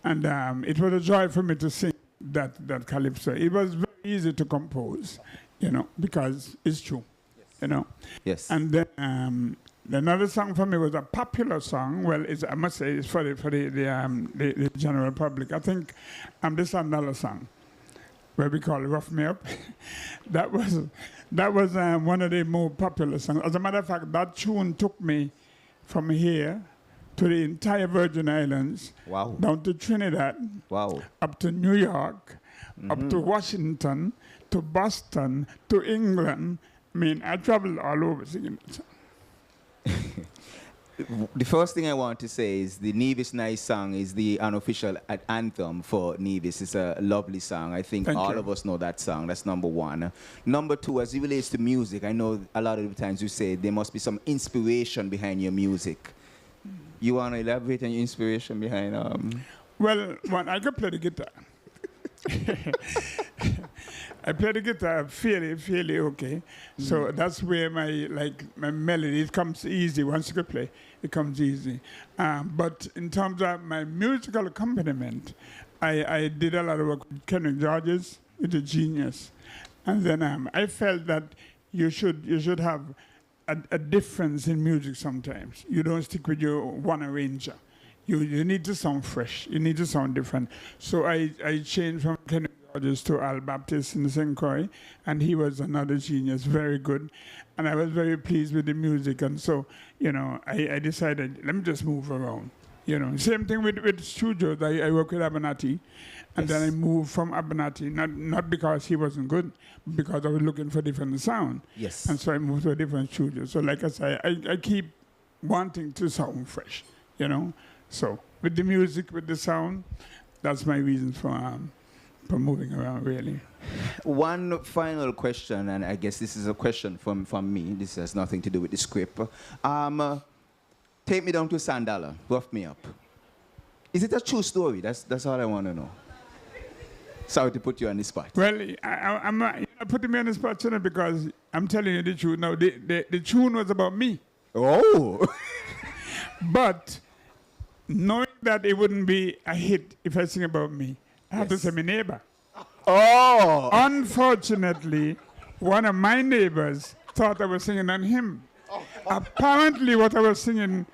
And it was a joy for me to sing that calypso. It was very easy to compose, you know, because it's true. You know. Yes. And then another song for me was a popular song. Well, I must say it's for the general public. I think the $1 song. where we call Rough Me Up. that was one of the more popular songs. As a matter of fact, that tune took me from here to the entire Virgin Islands, Wow. down to Trinidad, Wow. up to New York, up to Washington, to Boston, to England. I mean, I traveled all over singing that song. The first thing I want to say is the Nevis Nice song is the unofficial anthem for Nevis. It's a lovely song. I think Thank all you. of us know that song. That's number one. Number two, as it relates to music, I know a lot of the times you say there must be some inspiration behind your music. You want to elaborate on your inspiration behind? Well, I could play the guitar. I play the guitar fairly okay. So that's where my melody, it comes easy. Once you can play, it comes easy. But in terms of my musical accompaniment, I did a lot of work with Kenrick Georges, with a genius. And then I felt that you should have a difference in music sometimes. You don't stick with your one arranger. You need to sound fresh. You need to sound different. So I changed from Kenrick Georges to Al Baptist in St. Croix, and he was another genius, very good. And I was very pleased with the music. And so, I decided, let me just move around. Same thing with studios. I work with Abernathy, and then I moved from Abernathy, not because he wasn't good, but because I was looking for different sound. Yes. And so I moved to a different studio. So like I say, I keep wanting to sound fresh, So with the music, with the sound, that's my reason for moving around, really. One final question, and I guess this is a question from me. This has nothing to do with the script. Take me down to Sandala. Rough Me Up. Is it a true story? That's all I want to know. Sorry to put you on the spot. Well, I'm not putting me on the spot, because I'm telling you the truth. Now, the tune was about me. Oh! But knowing that it wouldn't be a hit if I sing about me, I have to say my neighbor. Oh! Unfortunately, one of my neighbors thought I was singing on him. Apparently, what I was singing,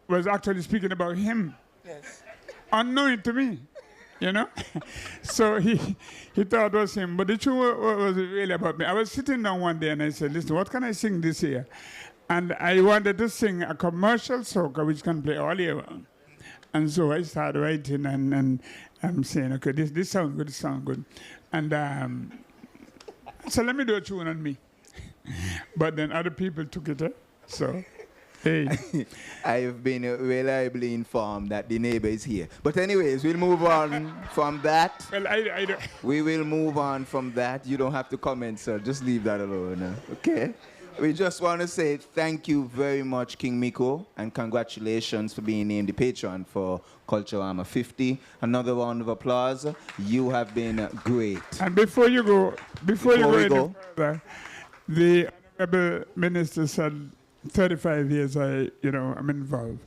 was actually speaking about him. Yes. Unknowing to me, So he thought it was him. But the tune was really about me. I was sitting down one day and I said, listen, what can I sing this year? And I wanted to sing a commercial soca which can play all year round. And so I started writing and I'm saying, okay, this sounds good, this sounds good. And so let me do a tune on me. But then other people took it, so hey. I have been reliably informed that the neighbor is here. But anyways, we'll move on from that. Well, I don't. We will move on from that. You don't have to comment, sir. Just leave that alone, okay? We just want to say thank you very much, King Miko, and congratulations for being named the patron for Culturama 50. Another round of applause. You have been great. And before you go any further, the Honorable Minister said 35 years I'm involved.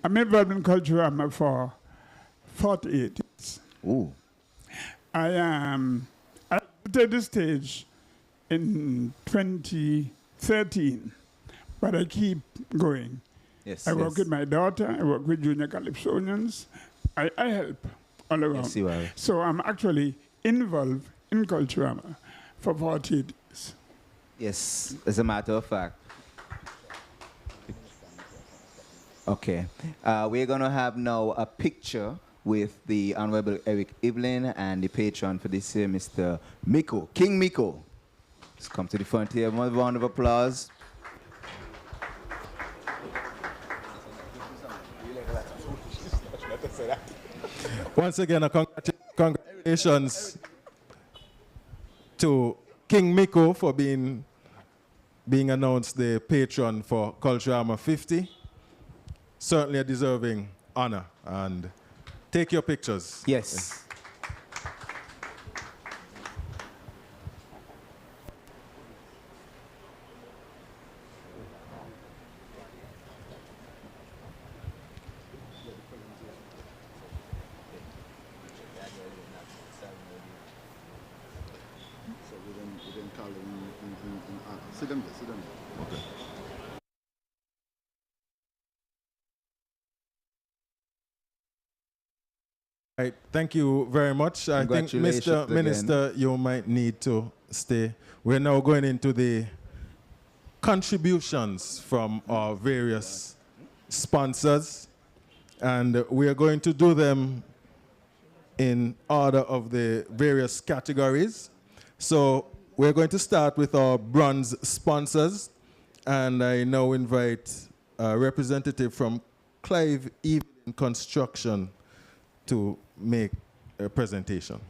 I'm involved in Culturama for 48 years. Ooh. I did the stage in 2013, but I keep going. Yes, I work with my daughter, I work with junior calypsonians, I help all around. Yes, you are. So I'm actually involved in Culturama for 48 years. Yes, as a matter of fact. Okay. We're going to have now a picture with the Honorable Eric Evelyn and the patron for this year, Mr. Miko, King Miko. Let's come to the front here. One round of applause. Once again, congratulations to King Miko for being announced the patron for Culturama 50. Certainly a deserving honor. And take your pictures. Yes. Sit down there, sit down there. Okay. Right, thank you very much. I think, Congratulations Mr. again. Minister, you might need to stay. We're now going into the contributions from our various sponsors, and we are going to do them in order of the various categories. So we're going to start with our bronze sponsors, and I now invite a representative from Clive Evelyn Construction to make a presentation.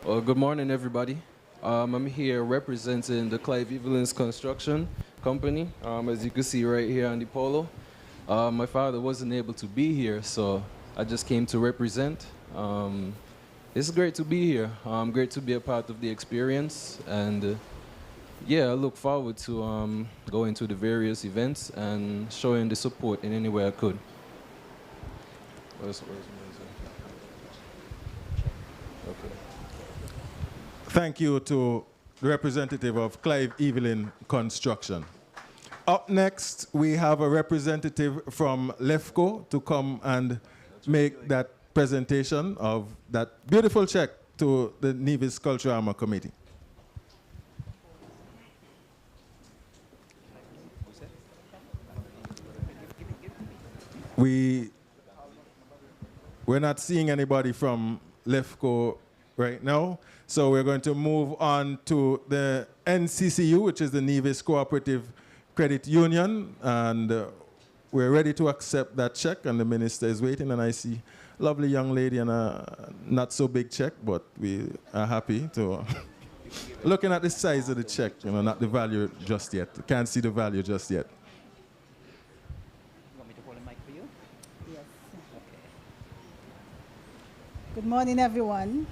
Well, good morning, everybody. I'm here representing the Clive Evelyn's Construction Company. As you can see right here on the polo. My father wasn't able to be here, so I just came to represent. It's great to be here. Great to be a part of the experience, and yeah, I look forward to going to the various events and showing the support in any way I could. Okay. Thank you to the representative of Clive Evelyn Construction. Up next, we have a representative from LEFCO to come and make that presentation of that beautiful check to the Nevis Culturama Committee. We're not seeing anybody from LEFCO right now, so we're going to move on to the NCCU, which is the Nevis Cooperative Credit Union, and we're ready to accept that check, and the minister is waiting, and I see a lovely young lady and a not so big check, but we are happy to looking at the size of the check, you know, not the value just yet. Can't see the value just yet. Good morning, everyone.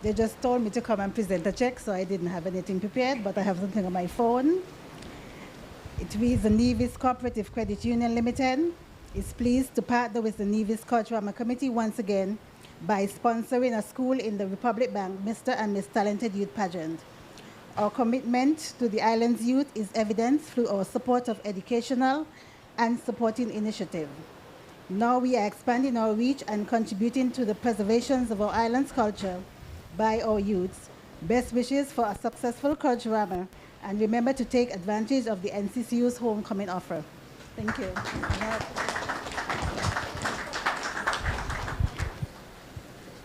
They just told me to come and present a check, so I didn't have anything prepared, but I have something on my phone. It reads the Nevis Cooperative Credit Union Limited is pleased to partner with the Nevis Culturama Committee once again by sponsoring a school in the Republic Bank Mr. and Miss Talented Youth Pageant. Our commitment to the island's youth is evidenced through our support of educational and supporting initiative. Now we are expanding our reach and contributing to the preservation of our island's culture by our youths. Best wishes for a successful Culturama, and remember to take advantage of the NCCU's homecoming offer. Thank you.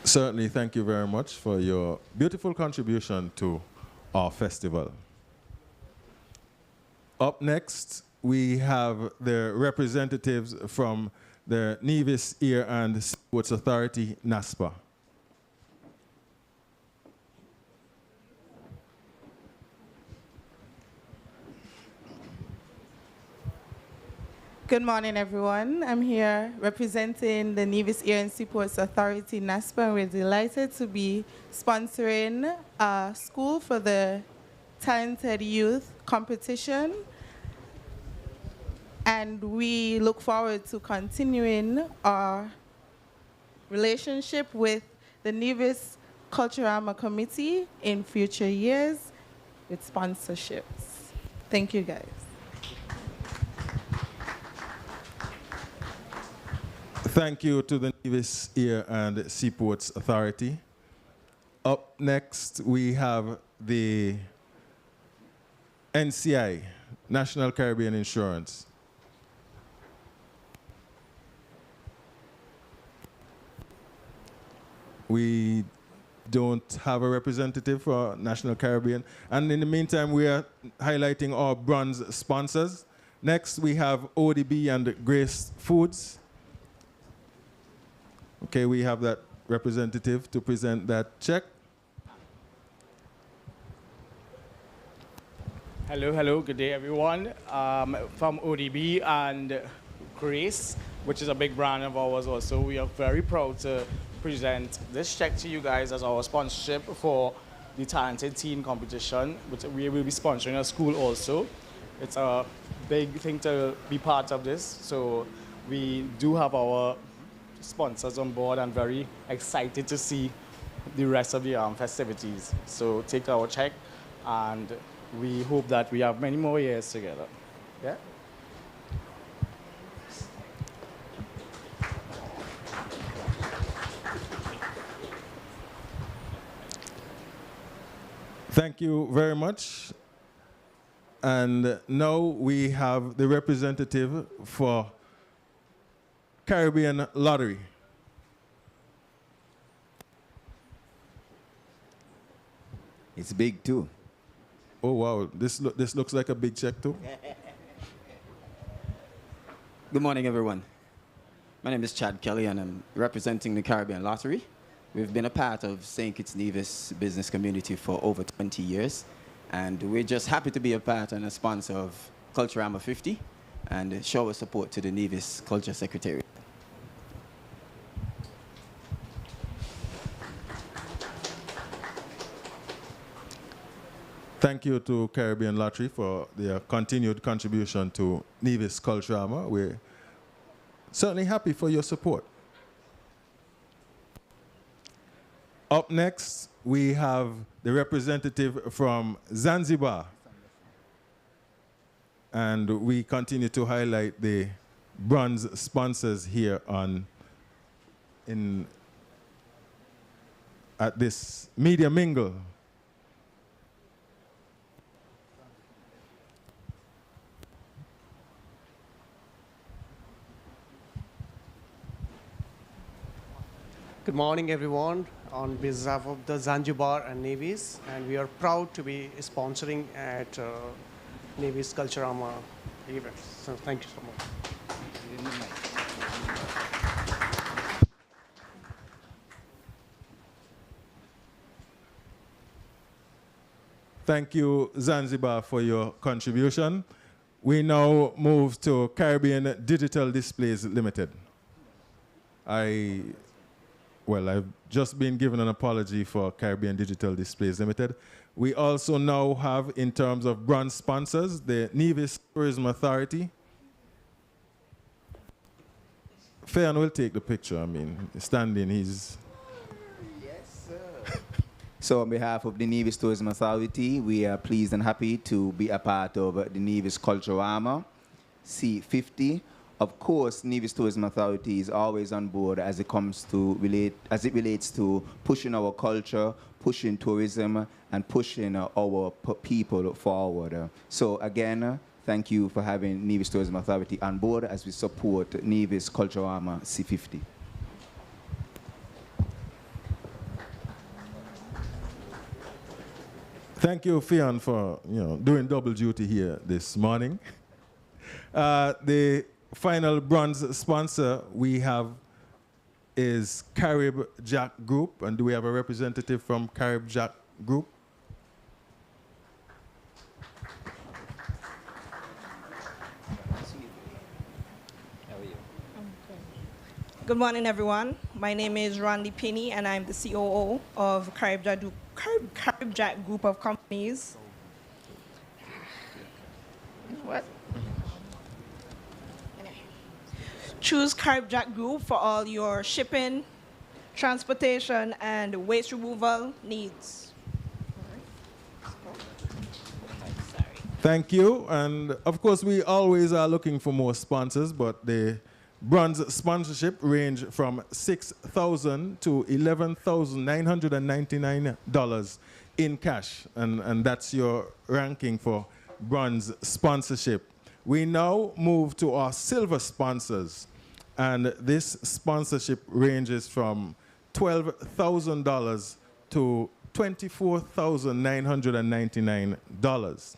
Certainly, thank you very much for your beautiful contribution to our festival. Up next, we have the representatives from the Nevis Air and Sports Authority, NASPA. Good morning, everyone. I'm here representing the Nevis Air and Seaports Authority, NASPA, and we're delighted to be sponsoring a school for the Talented Youth competition. And we look forward to continuing our relationship with the Nevis Culturama Committee in future years with sponsorships. Thank you, guys. Thank you to the Nevis Air and Seaports Authority. Up next, we have the NCI, National Caribbean Insurance. We don't have a representative for National Caribbean. And in the meantime, we are highlighting our bronze sponsors. Next, we have ODB and Grace Foods. Okay, we have that representative to present that check. Hello, good day everyone. From ODB and Grace, which is a big brand of ours also, we are very proud to present this check to you guys as our sponsorship for the Talented Teen competition, which we will be sponsoring a school also. It's a big thing to be part of this, so we do have our sponsors on board and very excited to see the rest of the festivities. So take our check, and we hope that we have many more years together. Yeah. Thank you very much. And now we have the representative for Caribbean Lottery. It's big too. Oh wow, this looks like a big check too. Good morning, everyone. My name is Chad Kelly, and I'm representing the Caribbean Lottery. We've been a part of St. Kitts Nevis business community for over 20 years, and we're just happy to be a part and a sponsor of Culturama 50 and show our support to the Nevis Culture Secretariat. Thank you to Caribbean Lottery for their continued contribution to Nevis Culturama. We're certainly happy for your support. Up next, we have the representative from Zanzibar. And we continue to highlight the bronze sponsors here at this Media Mingle. Good morning, everyone. On behalf of the Zanzibar and Nevis, and we are proud to be sponsoring at Nevis Culturama events. So thank you so much. Thank you, Zanzibar, for your contribution. We now move to Caribbean Digital Displays Limited. I've just been given an apology for Caribbean Digital Displays Limited. We also now have, in terms of brand sponsors, the Nevis Tourism Authority. Fayan will take the picture. I mean, standing, he's... Yes, sir. So on behalf of the Nevis Tourism Authority, we are pleased and happy to be a part of the Nevis Culturama C50. Of course, Nevis Tourism Authority is always on board as it relates to pushing our culture, pushing tourism, and pushing our people forward. So again, thank you for having Nevis Tourism Authority on board as we support Nevis Culturama C50. Thank you, Fian, for doing double duty here this morning. The final bronze sponsor we have is Carib Jack Group. And do we have a representative from Carib Jack Group? Good morning, everyone. My name is Randy Pinney, and I'm the COO of Carib Jack Group of Companies. What? Choose Carib Jack Group for all your shipping, transportation, and waste removal needs. Thank you. And of course, we always are looking for more sponsors, but the bronze sponsorship range from $6,000 to $11,999 in cash. And that's your ranking for bronze sponsorship. We now move to our silver sponsors. And this sponsorship ranges from $12,000 to $24,999.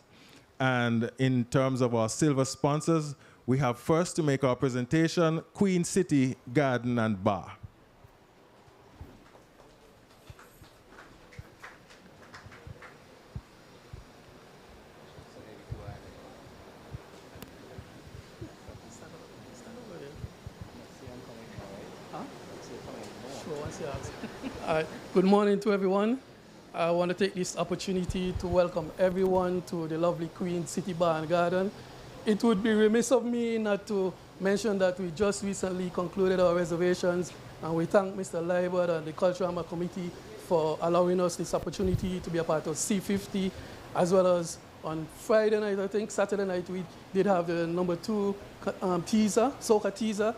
And in terms of our silver sponsors, we have first to make our presentation, Queen City Garden and Bar. Good morning to everyone. I want to take this opportunity to welcome everyone to the lovely Queen City Bar and Garden. It would be remiss of me not to mention that we just recently concluded our reservations, and we thank Mr. Liebert and the Culturama Committee for allowing us this opportunity to be a part of C50, as well as on Friday night, I think, Saturday night, we did have the number 2 teaser, soca teaser,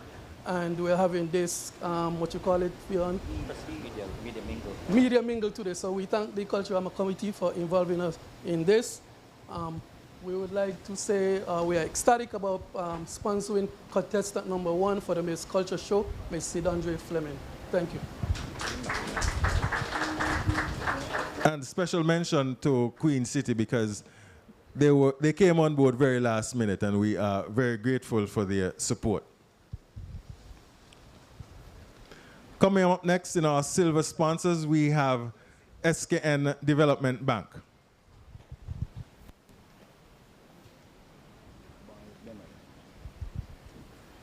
and we're having this, what you call it, Fion? Media Mingle. Media Mingle today. So we thank the Culturama Committee for involving us in this. We would like to say we are ecstatic about sponsoring contestant number 1 for the Miss Culture Show, Miss Sidandre Fleming. Thank you. And special mention to Queen City because they came on board very last minute, and we are very grateful for their support. Coming up next in our silver sponsors, we have SKN Development Bank.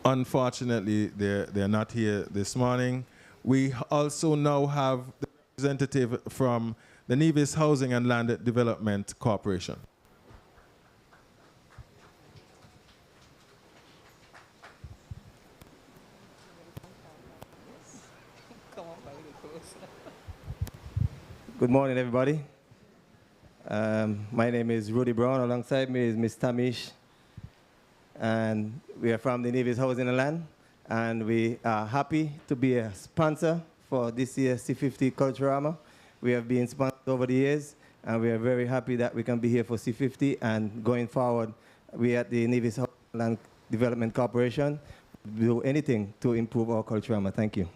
Unfortunately, they're not here this morning. We also now have the representative from the Nevis Housing and Land Development Corporation. Good morning, everybody. My name is Rudy Brown. Alongside me is Ms. Tamish. And we are from the Nevis Housing and Land. And we are happy to be a sponsor for this year's C50 Culturama. We have been sponsored over the years, and we are very happy that we can be here for C50. And going forward, we at the Nevis Housing and Land Development Corporation do anything to improve our Culturama. Thank you.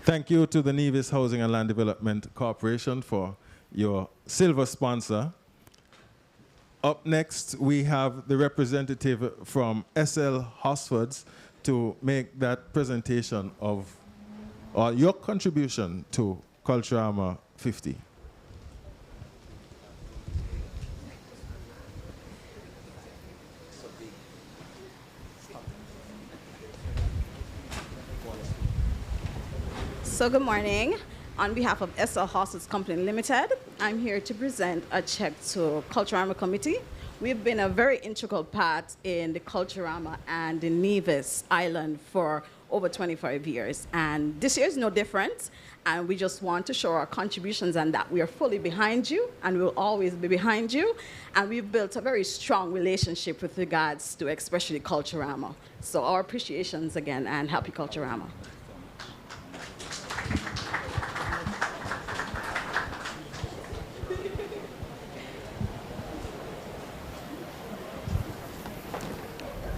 Thank you to the Nevis Housing and Land Development Corporation for your silver sponsor. Up next, we have the representative from SL Hosfords to make that presentation of your contribution to Culturama 50. So good morning. On behalf of SL Hosfords Company Limited, I'm here to present a check to Culturama Committee. We've been a very integral part in the Culturama and the Nevis Island for over 25 years. And this year is no different. And we just want to show our contributions and that we are fully behind you and we'll always be behind you. And we've built a very strong relationship with regards to especially Culturama. So our appreciations again, and happy Culturama.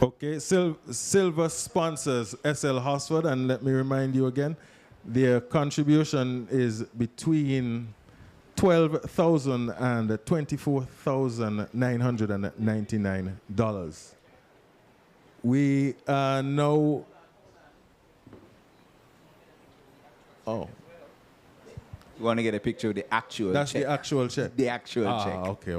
Okay, silver sponsors SL Hosford, and let me remind you again, their contribution is between $12,000 and $24,999. We are now. Oh. You want to get a picture of the actual check? That's the actual check? The actual check. Okay.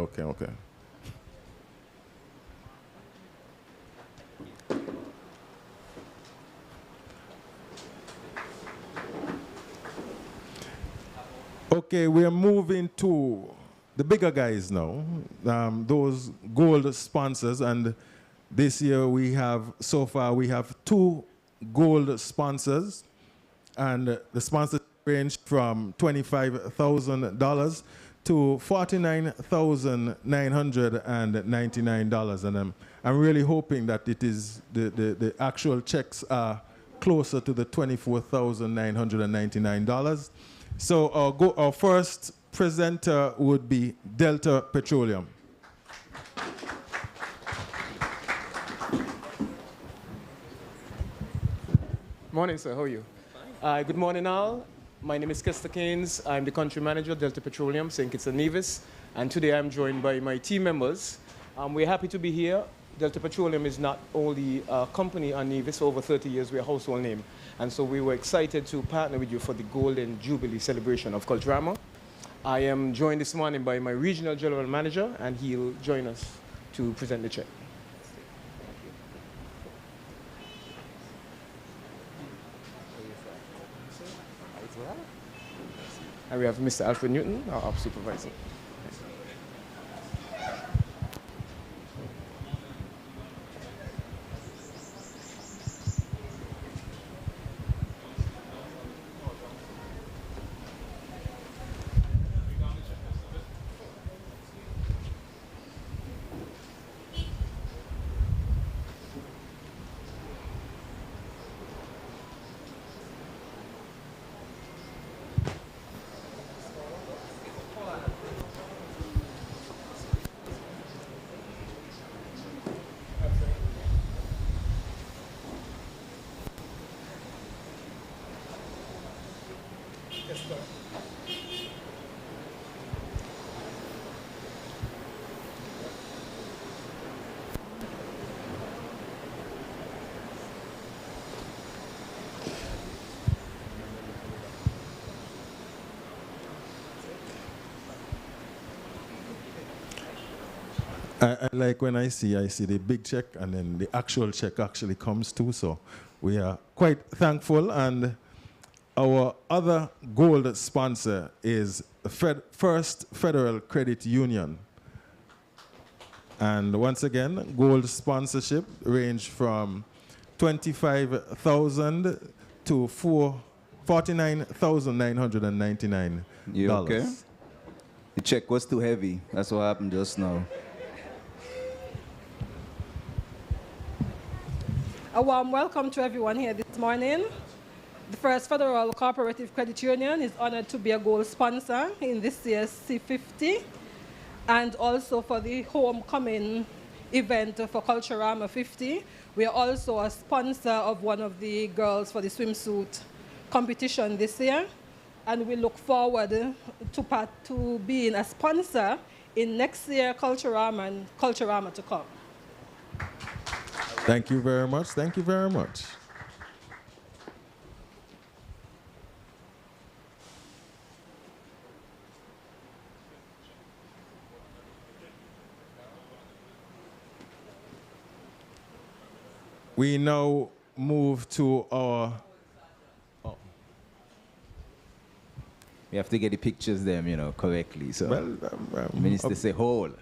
Okay, we're moving to the bigger guys now, those gold sponsors, and this year so far we have 2 gold sponsors, and the sponsors range from $25,000 to $49,999, and I'm really hoping that it is the actual checks are closer to the $24,999. So our first presenter would be Delta Petroleum. Morning, sir. How are you? Good morning, all. My name is Kester Keynes. I'm the country manager, Delta Petroleum, St. Kitts and Nevis. And today I'm joined by my team members. We're happy to be here. Delta Petroleum is not only a company on Nevis, for over 30 years, we're a household name. And so we were excited to partner with you for the Golden Jubilee celebration of Culturama. I am joined this morning by my regional general manager, and he'll join us to present the check. And we have Mr. Alfred Newton, our ops supervisor. I like when I see the big check and then the actual check actually comes too. So we are quite thankful. And our other gold sponsor is First Federal Credit Union. And once again, gold sponsorship range from $25,000 to $49,999. You okay? The check was too heavy. That's what happened just now. A warm welcome to everyone here this morning. The First Federal Cooperative Credit Union is honored to be a gold sponsor in this year's C50 and also for the homecoming event for Culturama 50. We are also a sponsor of one of the girls for the swimsuit competition this year, and we look forward to being a sponsor in next year Culturama and Culturama to come. Thank you very much. Thank you very much. We now move to our... Oh. We have to get the pictures them, correctly. So, well, Minister say whole.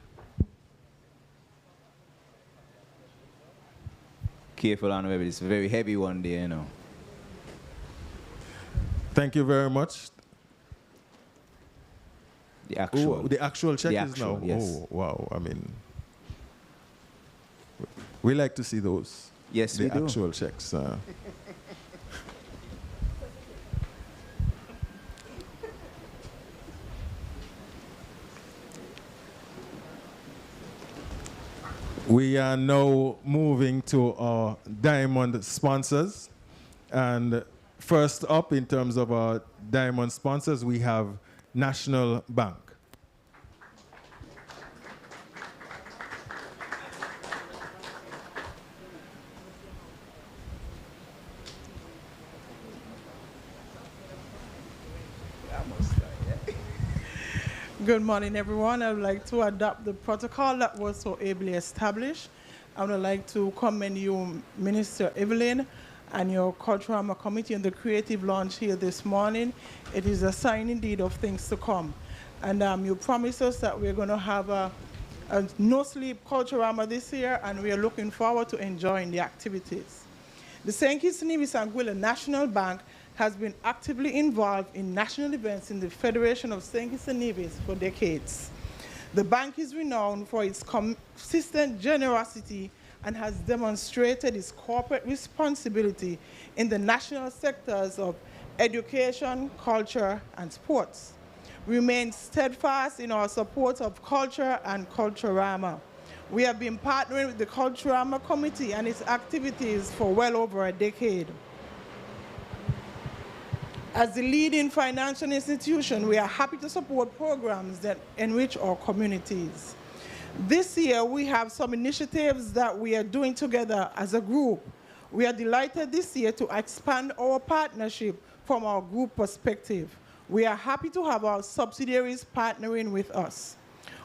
Careful on whether it's a very heavy one there, Thank you very much. The actual. Oh, the actual check is now. Yes. Oh, wow. I mean, we like to see those. Yes, we do. The actual checks. We are now moving to our diamond sponsors. And first up, in terms of our diamond sponsors, we have National Bank. Good morning, everyone. I would like to adopt the protocol that was so ably established. I would like to commend you, Minister Evelyn, and your Culturama Committee on the creative launch here this morning. It is a sign indeed of things to come. And you promised us that we're going to have a no-sleep Culturama this year, and we are looking forward to enjoying the activities. The St. Kitts Nevis and Guyana National Bank has been actively involved in national events in the Federation of St. Kitts and Nevis for decades. The bank is renowned for its consistent generosity and has demonstrated its corporate responsibility in the national sectors of education, culture, and sports. We remain steadfast in our support of culture and Culturama. We have been partnering with the Culturama Committee and its activities for well over a decade. As the leading financial institution, we are happy to support programs that enrich our communities. This year, we have some initiatives that we are doing together as a group. We are delighted this year to expand our partnership from our group perspective. We are happy to have our subsidiaries partnering with us.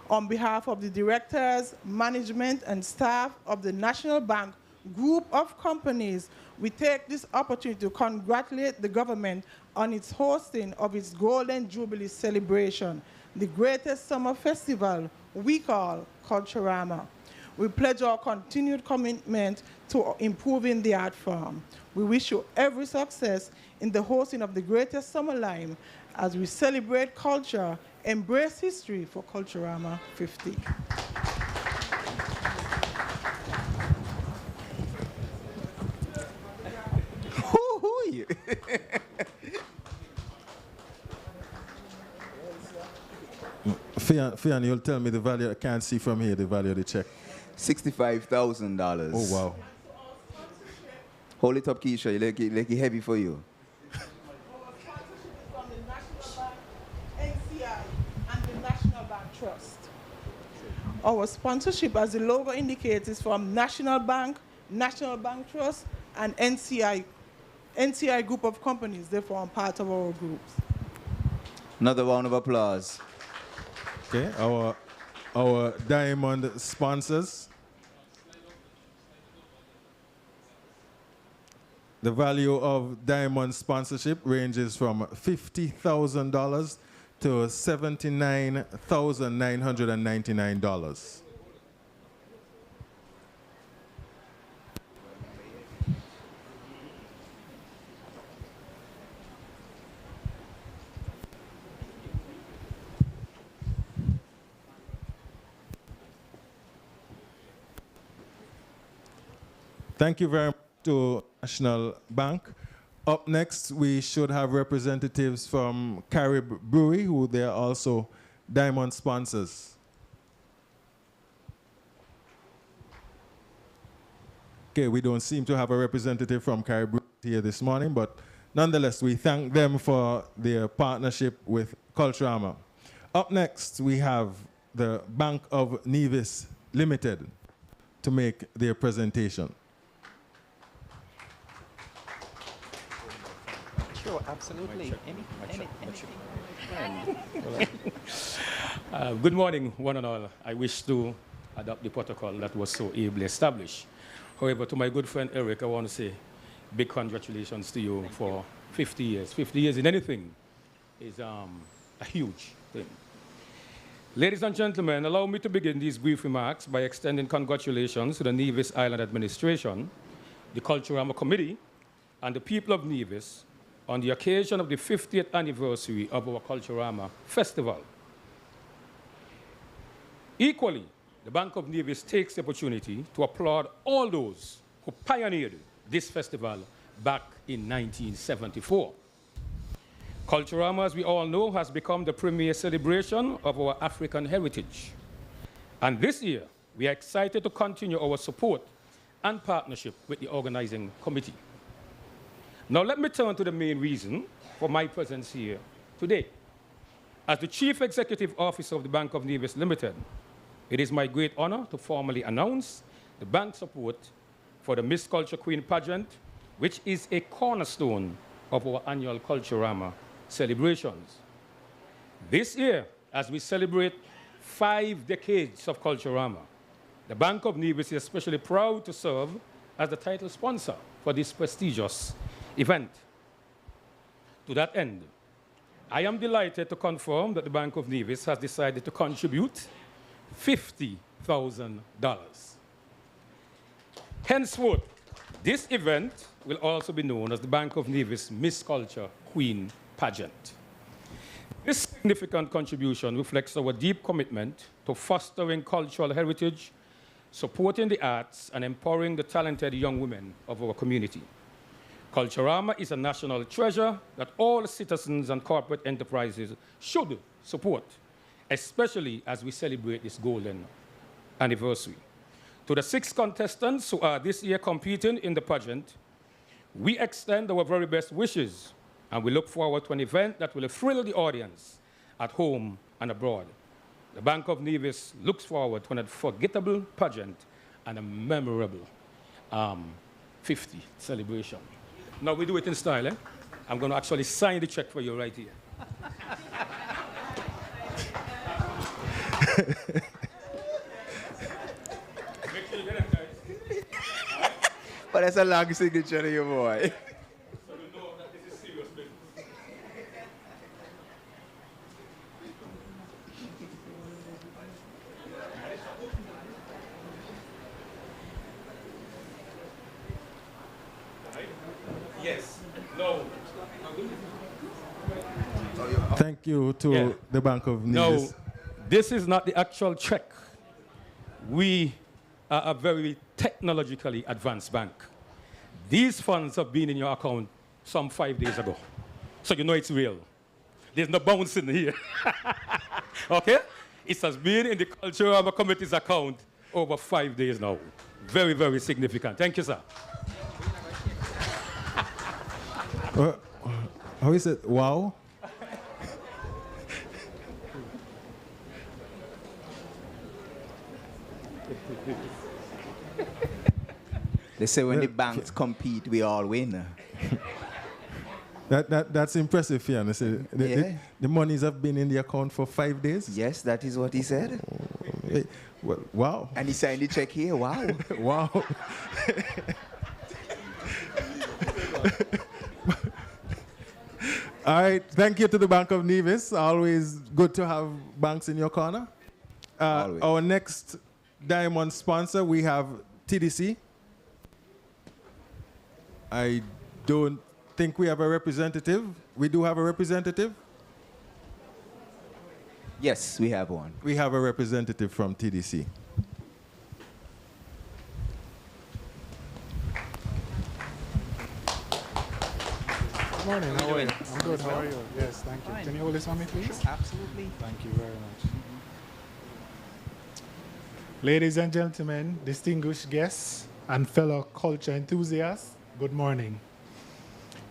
On behalf of the directors, management, and staff of the National Bank Group of Companies, we take this opportunity to congratulate the government on its hosting of its Golden Jubilee celebration, the greatest summer festival we call Culturama. We pledge our continued commitment to improving the art form. We wish you every success in the hosting of the greatest summer lime as we celebrate culture, embrace history for Culturama 50. Fian, you'll tell me the value. I can't see from here the value of the check. $65,000. Oh, wow. Hold it up, Keisha. You like it heavy for you. From the National Bank, NCI, and the National Bank Trust. Our sponsorship, as the logo indicates, is from National Bank Trust, and NCI Group of Companies. They form part of our groups. Another round of applause. Okay, our diamond sponsors. The value of diamond sponsorship ranges from $50,000 to $79,999. Thank you very much to National Bank. Up next, we should have representatives from Carib Brewery, who they are also diamond sponsors. Okay, we don't seem to have a representative from Carib Brewery here this morning, but nonetheless, we thank them for their partnership with Culturama. Up next, we have the Bank of Nevis Limited to make their presentation. Sure, absolutely. Good morning, one and all. I wish to adopt the protocol that was so ably established. However, to my good friend Eric, I want to say big congratulations to you for 50 years. 50 years in anything is a huge thing. Ladies and gentlemen, allow me to begin these brief remarks by extending congratulations to the Nevis Island Administration, the Culturama Committee, and the people of Nevis on the occasion of the 50th anniversary of our Culturama Festival. Equally, the Bank of Nevis takes the opportunity to applaud all those who pioneered this festival back in 1974. Culturama, as we all know, has become the premier celebration of our African heritage. And this year, we are excited to continue our support and partnership with the organizing committee. Now let me turn to the main reason for my presence here today. As the Chief Executive Officer of the Bank of Nevis Limited, it is my great honor to formally announce the bank's support for the Miss Culture Queen pageant, which is a cornerstone of our annual Culturama celebrations. This year, as we celebrate 5 decades of Culturama, the Bank of Nevis is especially proud to serve as the title sponsor for this prestigious event. To that end, I am delighted to confirm that the Bank of Nevis has decided to contribute $50,000. Henceforth, this event will also be known as the Bank of Nevis Miss Culture Queen Pageant. This significant contribution reflects our deep commitment to fostering cultural heritage, supporting the arts, and empowering the talented young women of our community. Culturama is a national treasure that all citizens and corporate enterprises should support, especially as we celebrate this golden anniversary. To the 6 contestants who are this year competing in the pageant, we extend our very best wishes And we look forward to an event that will thrill the audience at home and abroad. The Bank of Nevis looks forward to an unforgettable pageant and a memorable 50 celebration. Now we do it in style, eh? I'm going to actually sign the check for you right here. But that's a long signature to your boy. Yes. No. Thank you to the Bank of Nevis. No, this is not the actual check. We are a very technologically advanced bank. These funds have been in your account some 5 days ago. So you know it's real. There's no bouncing here. Okay? It has been in the Culturama Committee's account over 5 days now. Very, very significant. Thank you, sir. How is it? Wow. They say when the banks compete, we all win. That's impressive, Fiona. The monies have been in the account for 5 days? Yes, that is what he said. Well, wow. And he signed the check here. Wow. Wow. All right, thank you to the Bank of Nevis. Always good to have banks in your corner. Our next diamond sponsor, we have TDC. I don't think we have a representative. We do have a representative? Yes, we have one. We have a representative from TDC. Good morning, how are you? I'm good, how are you? Yes, thank you. Can you hold this on me, please? Absolutely. Thank you very much. Ladies and gentlemen, distinguished guests, and fellow culture enthusiasts, good morning.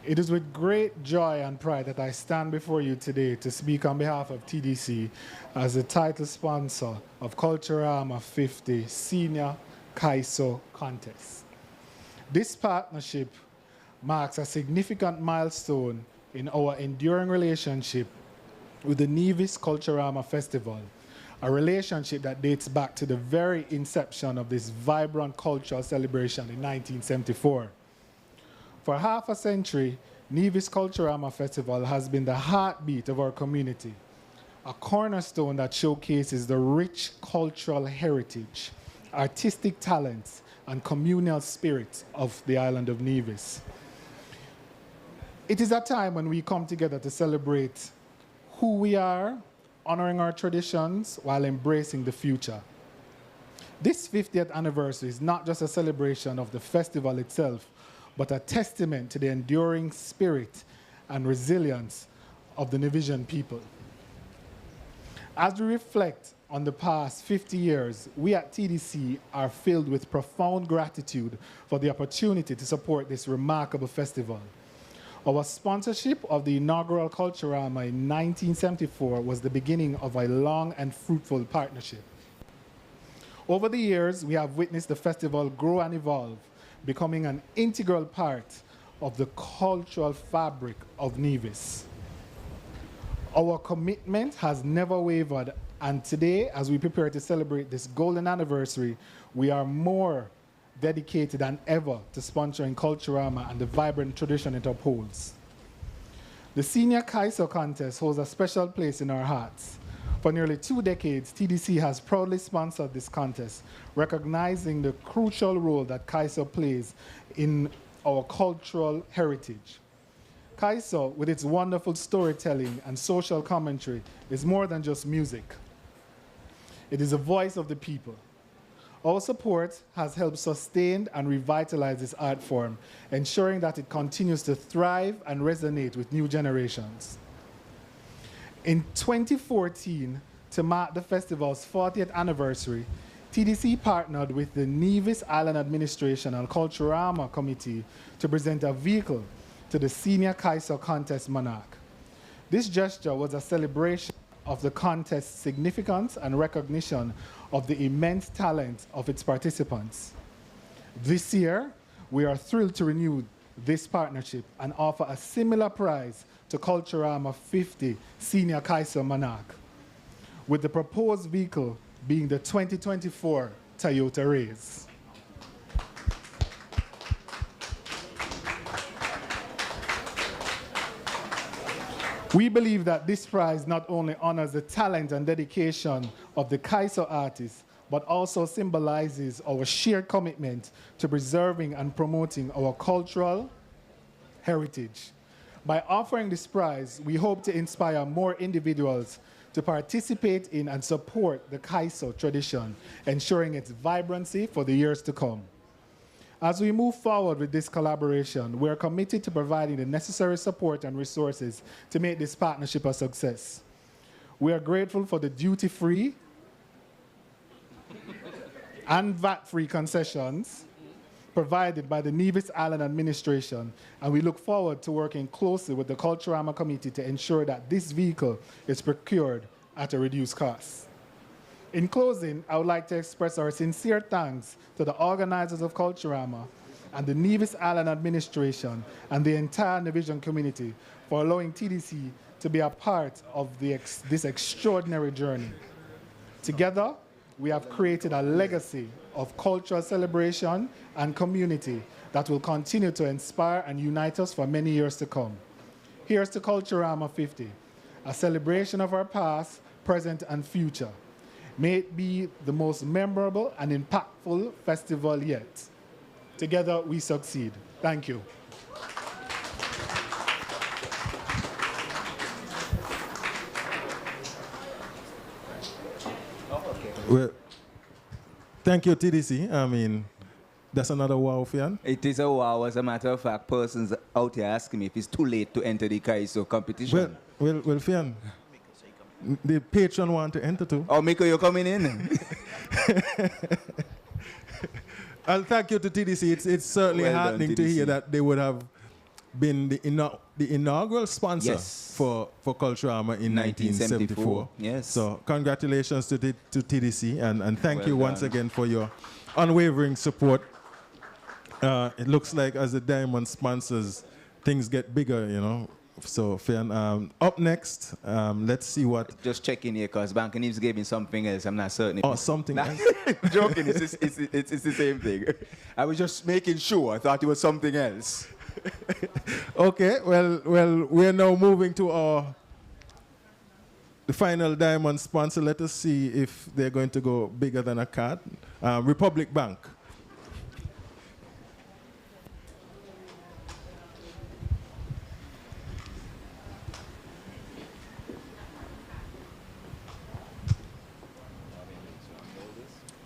It is with great joy and pride that I stand before you today to speak on behalf of TDC as the title sponsor of Culturama 50 Senior CAISO Contest. This partnership marks a significant milestone in our enduring relationship with the Nevis Culturama Festival, a relationship that dates back to the very inception of this vibrant cultural celebration in 1974. For half a century, Nevis Culturama Festival has been the heartbeat of our community, a cornerstone that showcases the rich cultural heritage, artistic talents, and communal spirit of the island of Nevis. It is a time when we come together to celebrate who we are, honoring our traditions while embracing the future. This 50th anniversary is not just a celebration of the festival itself, but a testament to the enduring spirit and resilience of the Nevisian people. As we reflect on the past 50 years, we at TDC are filled with profound gratitude for the opportunity to support this remarkable festival. Our sponsorship of the inaugural Culturama in 1974 was the beginning of a long and fruitful partnership. Over the years, we have witnessed the festival grow and evolve, becoming an integral part of the cultural fabric of Nevis. Our commitment has never wavered, and today, as we prepare to celebrate this golden anniversary, we are more dedicated than ever to sponsoring Culturama and the vibrant tradition it upholds. The Senior CAISO Contest holds a special place in our hearts. For nearly 2 decades, TDC has proudly sponsored this contest, recognizing the crucial role that CAISO plays in our cultural heritage. CAISO, with its wonderful storytelling and social commentary, is more than just music. It is the voice of the people. Our support has helped sustain and revitalize this art form, ensuring that it continues to thrive and resonate with new generations. In 2014, to mark the festival's 40th anniversary, TDC partnered with the Nevis Island Administration and Culturama Committee to present a vehicle to to the Senior Kaiser Contest Monarch. This gesture was a celebration of the contest's significance and recognition of the immense talent of its participants. This year, we are thrilled to renew this partnership and offer a similar prize to Culturama 50 Senior Kaiser Monarch, with the proposed vehicle being the 2024 Toyota Race. We believe that this prize not only honors the talent and dedication of the Kaiser artists, but also symbolizes our shared commitment to preserving and promoting our cultural heritage. By offering this prize, we hope to inspire more individuals to participate in and support the Kaiser tradition, ensuring its vibrancy for the years to come. As we move forward with this collaboration, we are committed to providing the necessary support and resources to make this partnership a success. We are grateful for the duty-free and VAT-free concessions provided by the Nevis Island Administration, and we look forward to working closely with the Culturama Committee to ensure that this vehicle is procured at a reduced cost. In closing, I would like to express our sincere thanks to the organizers of Culturama and the Nevis Island Administration and the entire Nevision community for allowing TDC to be a part of this extraordinary journey. Together, we have created a legacy of cultural celebration and community that will continue to inspire and unite us for many years to come. Here's to Culturama 50, a celebration of our past, present, and future. May it be the most memorable and impactful festival yet. Together, we succeed. Thank you. Well, thank you, TDC. I mean, that's another wow fan. It is a wow. As a matter of fact, persons out here asking me if it's too late to enter the Kaiso competition. Well, Fian, the patron want to enter too. Oh, Miko, you're coming in? I'll thank you to TDC. It's certainly Well done, heartening to TDC. hear that they would have been the inaugural sponsor Yes. for Culturama in 1974. Yes. So congratulations to TDC and thank Well you once done. again for your unwavering support. It looks like as the Diamond sponsors, things get bigger, you know. So, Fian, up next, let's see what... Just checking here, because Bank of News gave me something else. I'm not certain. Oh, something else? Joking, it's the same thing. I was just making sure. I thought it was something else. Okay, well, we're now moving to the final Diamond sponsor. Let us see if they're going to go bigger than a cat. Republic Bank.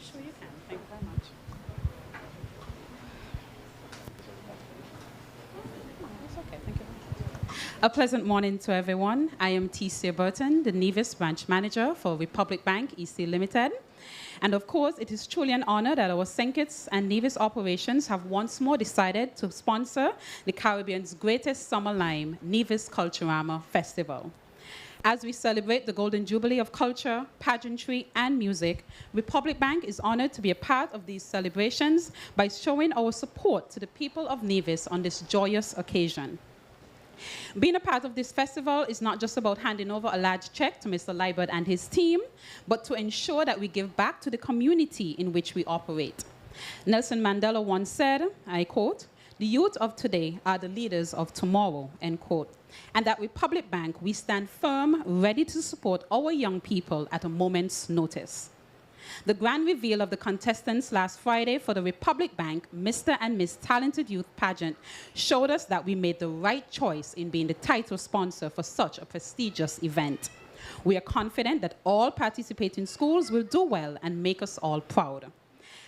Sure you can. Thank you very much. It's okay. Thank you. A pleasant morning to everyone. I am T.C. Burton, the Nevis branch manager for Republic Bank EC Limited. And of course, it is truly an honor that our St. Kitts and Nevis operations have once more decided to sponsor the Caribbean's greatest summer lime, Nevis Culturama Festival. As we celebrate the Golden Jubilee of culture, pageantry, and music, Republic Bank is honored to be a part of these celebrations by showing our support to the people of Nevis on this joyous occasion. Being a part of this festival is not just about handing over a large check to Mr. Liebert and his team, but to ensure that we give back to the community in which we operate. Nelson Mandela once said, I quote, "The youth of today are the leaders of tomorrow," end quote. And at Republic Bank, we stand firm, ready to support our young people at a moment's notice. The grand reveal of the contestants last Friday for the Republic Bank Mr. and Miss Talented Youth pageant showed us that we made the right choice in being the title sponsor for such a prestigious event. We are confident that all participating schools will do well and make us all proud.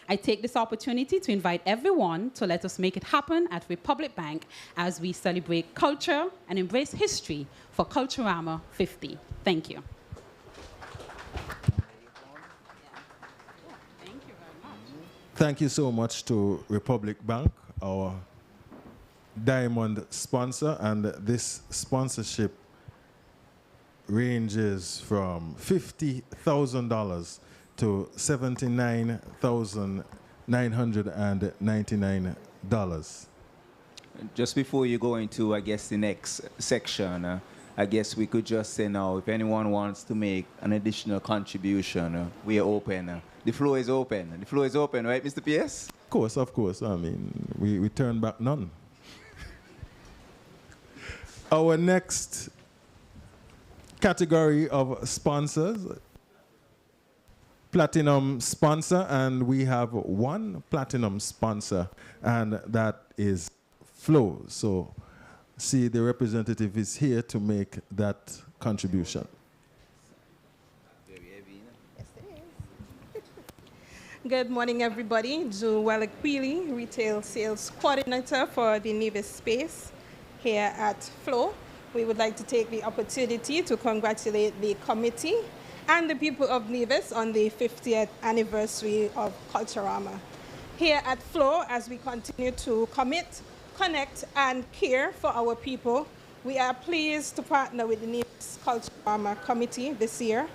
I take this opportunity to invite everyone to let us make it happen at Republic Bank as we celebrate culture and embrace history for Culturama 50. Thank you. Thank you so much to Republic Bank, our diamond sponsor, and this sponsorship ranges from $50,000 to $79,999. Just before you go into, I guess, the next section, I guess we could just say now, if anyone wants to make an additional contribution, we are open. The floor is open. The floor is open, right, Mr. Pierce? Of course. I mean, we turn back none. Our next category of sponsors, platinum sponsor, and we have one platinum sponsor, and that is Flow. So, see, the representative is here to make that contribution. Good morning, everybody. Joelle Aquili, Retail Sales Coordinator for the Nevis space here at Flow. We would like to take the opportunity to congratulate the committee and the people of Nevis on the 50th anniversary of Culturama. Here at Flow, as we continue to commit, connect, and care for our people, we are pleased to partner with the Nevis Culturama Committee this year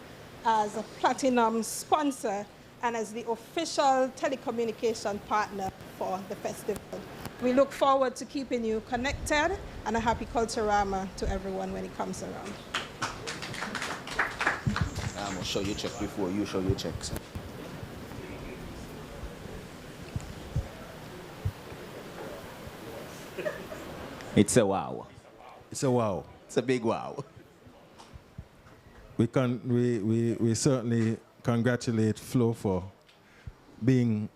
as a platinum sponsor and as the official telecommunication partner for the festival. We look forward to keeping you connected, and a happy Culturama to everyone when it comes around. I'm going to show you check before you show your checks. It's a wow. It's a wow. It's a big wow. We certainly congratulate Flo for being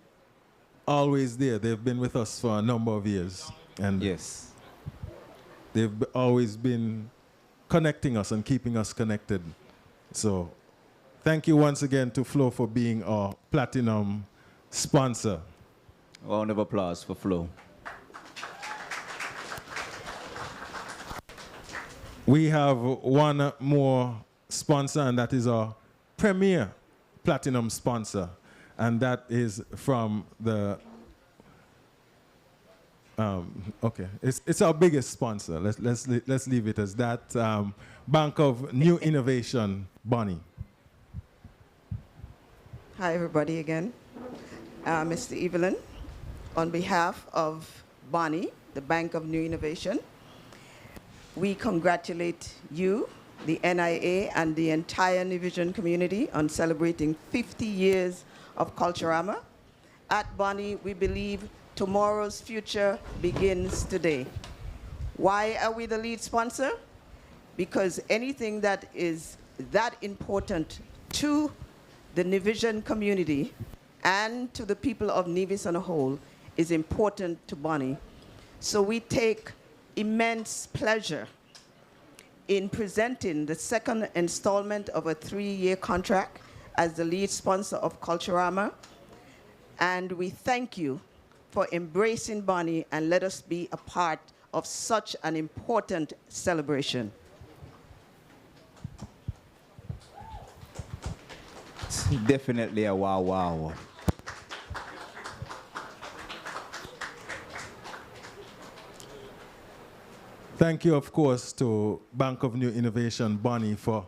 always there. They've been with us for a number of years. And yes, they've always been connecting us and keeping us connected. So thank you once again to Flo for being our platinum sponsor. Round of applause for Flo. We have one more sponsor, and that is our premier platinum sponsor, and that is from the okay, it's our biggest sponsor. Let's leave it as that. Bank of New Innovation, Bonnie. Hi everybody again, Mr. Evelyn, on behalf of Bonnie, the Bank of New Innovation. We congratulate you, the NIA, and the entire Nivision community on celebrating 50 years of Culturama. At Bonnie, we believe tomorrow's future begins today. Why are we the lead sponsor? Because anything that is that important to the Nivision community and to the people of Nevis on a whole is important to Bonnie. So we take immense pleasure in presenting the second installment of a 3-year contract as the lead sponsor of Culturama. And we thank you for embracing Bonnie and let us be a part of such an important celebration. It's definitely a wow, wow. Thank you, of course, to Bank of New Innovation, Bonnie, for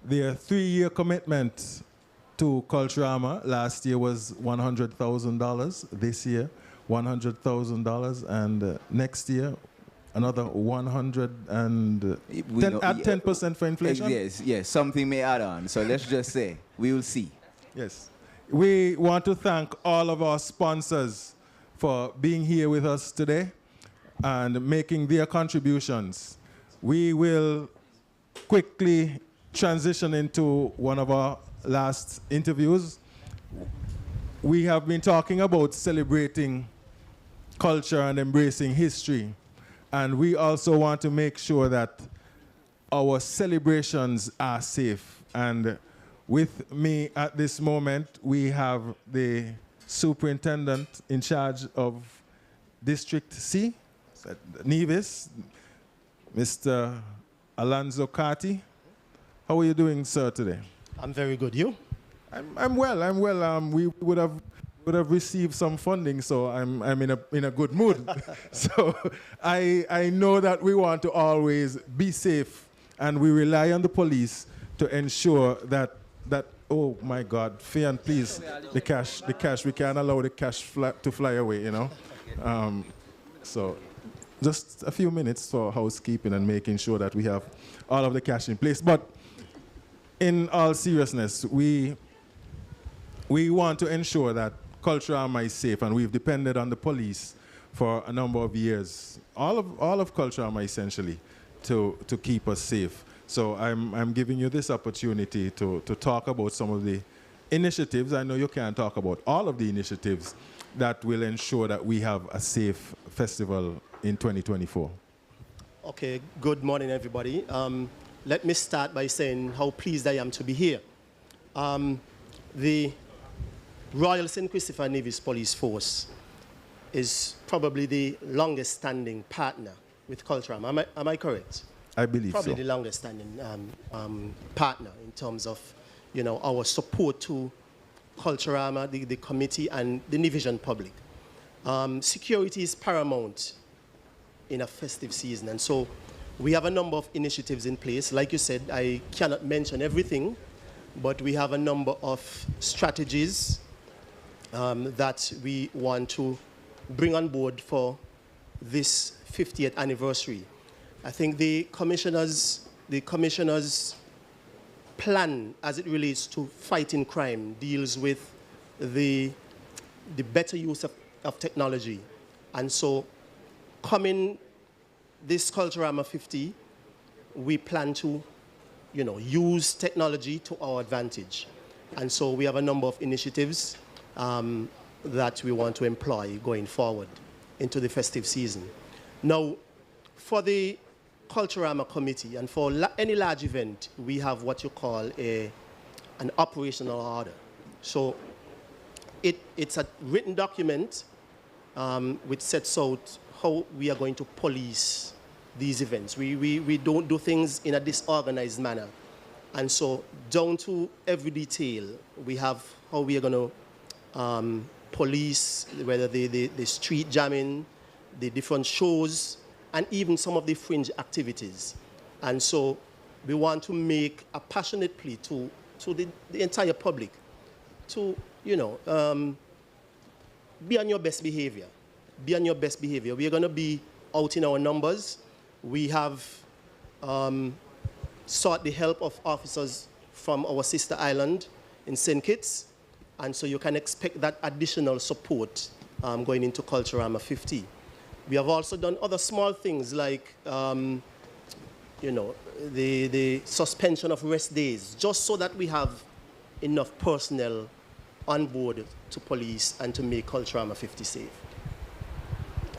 their 3-year commitment to Culturama. Last year was $100,000. This year, $100,000, and next year, another 100 and add 10% for inflation. Yes, something may add on. So let's just say we will see. Yes, we want to thank all of our sponsors for being here with us today and making their contributions. We will quickly transition into one of our last interviews. We have been talking about celebrating culture and embracing history. And we also want to make sure that our celebrations are safe. And with me at this moment, we have the superintendent in charge of District C, Nevis, Mr. Alonzo Carty. How are you doing, sir, today? I'm very good. You? I'm well. We would have would have received some funding, so I'm in a good mood. So I know that we want to always be safe, and we rely on the police to ensure that oh my God, Fian, please, the cash, we can't allow the cash to fly away, you know. So just a few minutes for housekeeping and making sure that we have all of the cash in place. But in all seriousness, we want to ensure that Culturama is safe, and we've depended on the police for a number of years, all of Culturama essentially, to keep us safe. So I'm giving you this opportunity to talk about some of the initiatives. I know you can't talk about all of the initiatives that will ensure that we have a safe festival in 2024. Okay, good morning, everybody. Let me start by saying how pleased I am to be here. The Royal St. Christopher Nevis Police Force is probably the longest standing partner with Culturama. Am I correct? I believe probably so. The longest standing partner in terms of, you know, our support to Culturama, the committee, and the Nevisian public. Security is paramount in a festive season, and so we have a number of initiatives in place. Like you said, I cannot mention everything, but we have a number of strategies that we want to bring on board for this 50th anniversary. I think the commissioner's plan as it relates to fighting crime deals with the better use of technology. And so coming this Culturama 50, we plan to, you know, use technology to our advantage. And so we have a number of initiatives that we want to employ going forward into the festive season. Now, for the Culturama committee and for any large event, we have what you call an operational order. So it's a written document which sets out how we are going to police these events. We don't do things in a disorganized manner. And so down to every detail, we have how we are going to police, whether the street jamming, the different shows, and even some of the fringe activities. And so we want to make a passionate plea to the entire public to, you know, be on your best behavior. Be on your best behavior. We are going to be out in our numbers. We have sought the help of officers from our sister island in St. Kitts, and so you can expect that additional support going into Culturama 50. We have also done other small things like, you know, the suspension of rest days, just so that we have enough personnel on board to police and to make Culturama 50 safe.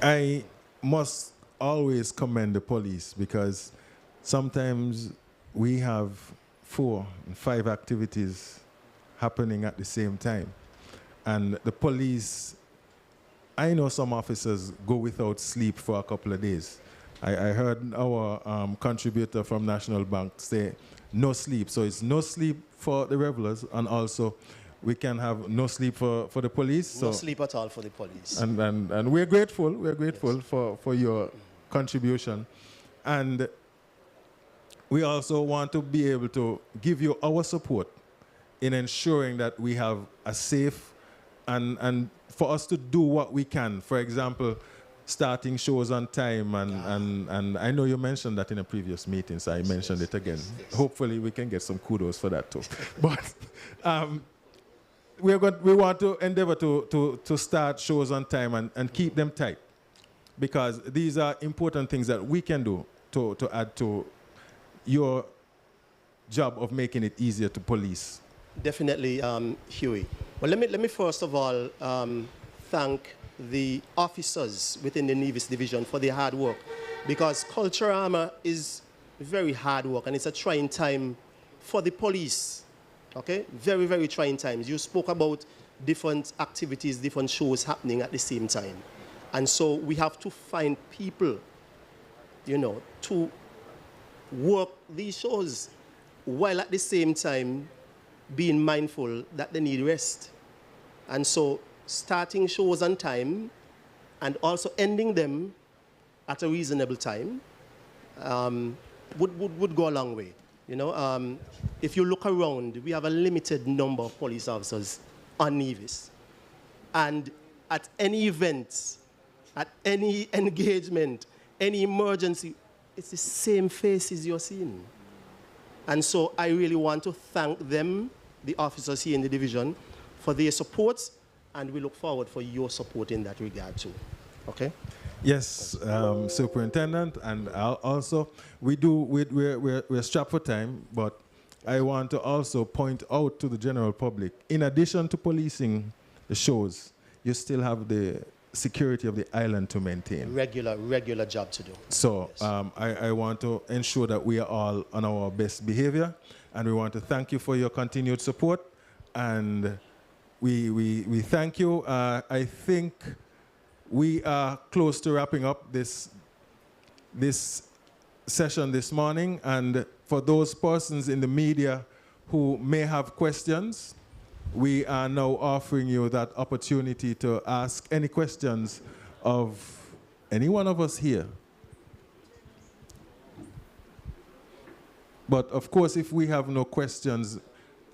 I must always commend the police, because sometimes we have 4 and 5 activities happening at the same time. And the police, I know some officers go without sleep for a couple of days. I heard our contributor from National Bank say no sleep. So it's no sleep for the revelers, and also we can have no sleep for the police. No so sleep at all for the police. And we're grateful. We're grateful for your contribution. And we also want to be able to give you our support in ensuring that we have a safe and for us to do what we can. For example, starting shows on time, and I know you mentioned that in a previous meeting, so I mentioned it again. Hopefully we can get some kudos for that too. But we want to endeavor to start shows on time and keep them tight, because these are important things that we can do to add to your job of making it easier to police. Definitely, Huey. Well, let me first of all thank the officers within the Nevis division for their hard work, because Culturama is very hard work, and it's a trying time for the police. Okay, very, very trying times. You spoke about different activities, different shows happening at the same time, and so we have to find people, you know, to work these shows while at the same time being mindful that they need rest. And so starting shows on time and also ending them at a reasonable time would go a long way. You know, if you look around, we have a limited number of police officers on Nevis. And at any event, at any engagement, any emergency, it's the same faces you're seeing. And so I really want to thank them, the officers here in the division, for their support, and we look forward for your support in that regard too. Okay? Yes, Superintendent, and also we're strapped for time, but I want to also point out to the general public, in addition to policing the shows, you still have the security of the island to maintain. Regular job to do. So I want to ensure that we are all on our best behavior, and we want to thank you for your continued support, and we thank you. I think we are close to wrapping up this session this morning, and for those persons in the media who may have questions, we are now offering you that opportunity to ask any questions of any one of us here. But of course, if we have no questions,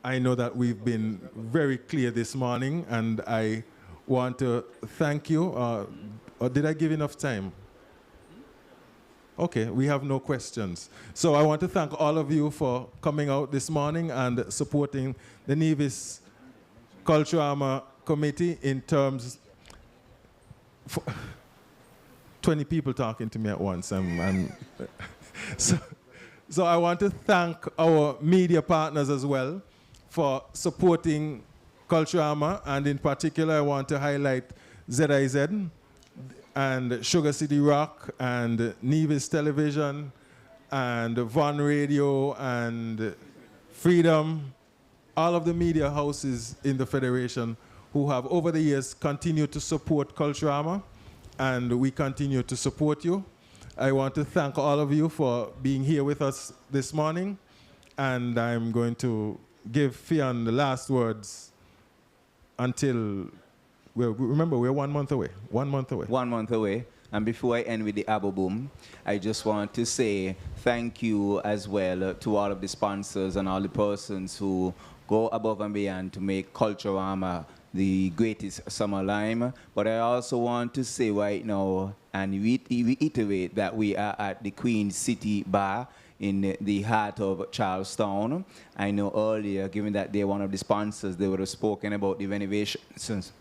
I know that we've been very clear this morning, and I want to thank you. Or did I give enough time? Okay, we have no questions. So I want to thank all of you for coming out this morning and supporting the Nevis Culturama Committee in terms... 20 people talking to me at once. So I want to thank our media partners as well for supporting Culturama, and in particular I want to highlight ZIZ and Sugar City Rock and Nevis Television and Von Radio and Freedom, all of the media houses in the Federation who have over the years continued to support Culturama, and we continue to support you. I want to thank all of you for being here with us this morning, and I'm going to give Fionn the last words until, remember, we're 1 month away. 1 month away. 1 month away. And before I end with the Abo Boom, I just want to say thank you as well to all of the sponsors and all the persons who go above and beyond to make Culturama the greatest summer lime. But I also want to say right now and reiterate that we are at the Queen City Bar in the heart of Charlestown. I know earlier, given that they're one of the sponsors, they would have spoken about the renovations,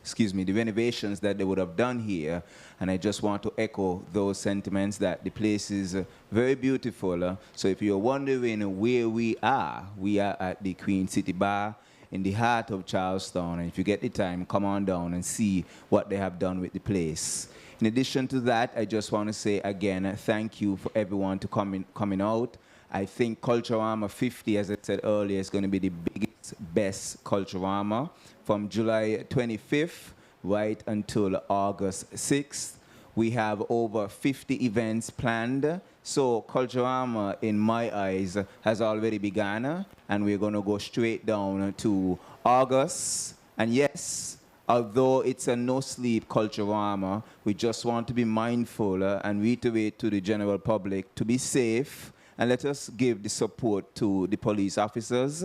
excuse me, the renovations that they would have done here. And I just want to echo those sentiments that the place is very beautiful. So if you're wondering where we are at the Queen City Bar in the heart of Charlestown. And if you get the time, come on down and see what they have done with the place. In addition to that, I just want to say again, thank you for everyone to coming out. I think Culturama 50, as I said earlier, is going to be the biggest, best Culturama from July 25th right until August 6th. We have over 50 events planned. So Culturama, in my eyes, has already begun, and we're going to go straight down to August. And yes, although it's a no-sleep Culturama, we just want to be mindful and reiterate to the general public to be safe, and let us give the support to the police officers.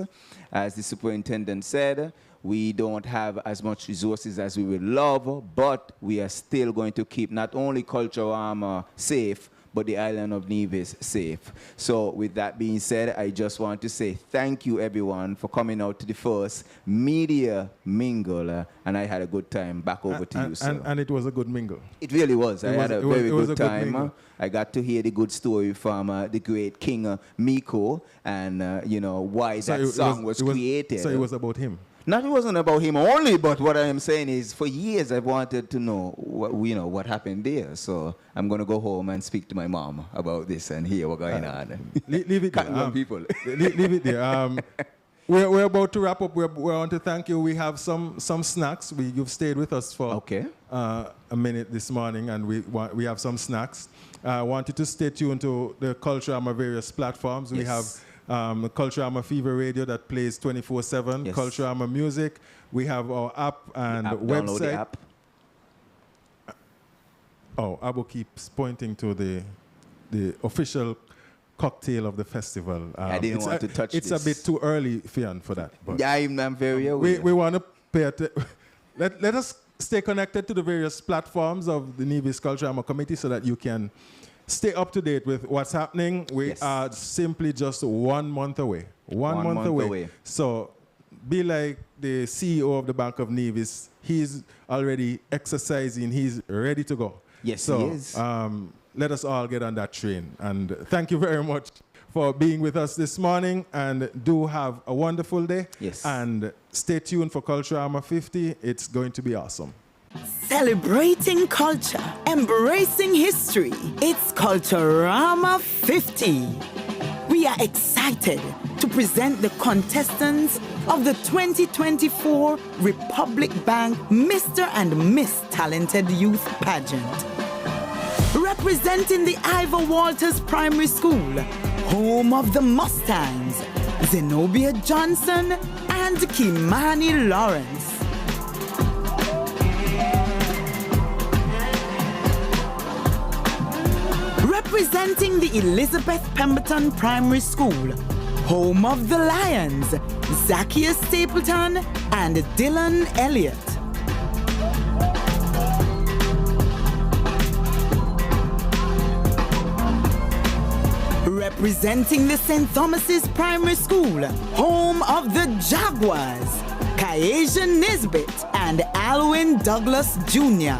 As the superintendent said, we don't have as much resources as we would love, but we are still going to keep not only Culturama safe, but the island of Nevis safe. So with that being said, I just want to say thank you everyone for coming out to the first media mingle, and I had a good time. Back over to you, sir. And it was a good mingle. It really was. I had a very good time. I got to hear the good story from the great King Miko, and you know why that song was created. So it was about him. Not it wasn't about him only, but what I am saying is, for years I've wanted to know, what happened there. So I'm going to go home and speak to my mom about this and hear what's going on. Leave it there. People. Leave it there. We're about to wrap up. We want to thank you. We have some snacks. You've stayed with us for a minute this morning, and we have some snacks. I want you to stay tuned to the Culturama various platforms. We have Culturama Fever Radio that plays 24/7. Yes. Culturama Music. We have our app and App, website. download the app. Oh, Abu keeps pointing to the official cocktail of the festival. I didn't want to touch it's this. a bit too early, Fian, for that. But Yeah, I'm very aware. we want to pay attention. Let us stay connected to the various platforms of the Nevis Culturama Committee so that you can stay up to date with what's happening. We are simply just 1 month away. One month away. So be like the CEO of the Bank of Nevis. He's already exercising. He's ready to go. Yes, so, he is. Let us all get on that train. And thank you very much for being with us this morning. And do have a wonderful day. Yes. And stay tuned for Culturama 50. It's going to be awesome. Celebrating culture, embracing history. It's Culturama 50. We are excited to present the contestants of the 2024 Republic Bank Mr. and Miss Talented Youth Pageant. Representing the Ivor Walters Primary School, home of the Mustangs, Zenobia Johnson and Kimani Lawrence. Representing the Elizabeth Pemberton Primary School, home of the Lions, Zacchaeus Stapleton and Dylan Elliott. Representing the St. Thomas's Primary School, home of the Jaguars, Kaeja Nisbet and Alwyn Douglas Jr.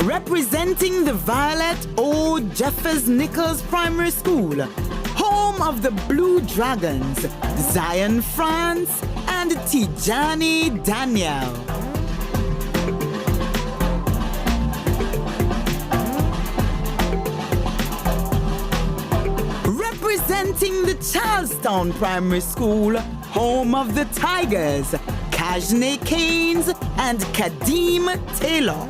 Representing the Violet O. Jeffers Nichols Primary School, home of the Blue Dragons, Zion France and Tijani Daniel. Representing the Charlestown Primary School, home of the Tigers, Kajne Keynes and Kadeem Taylor.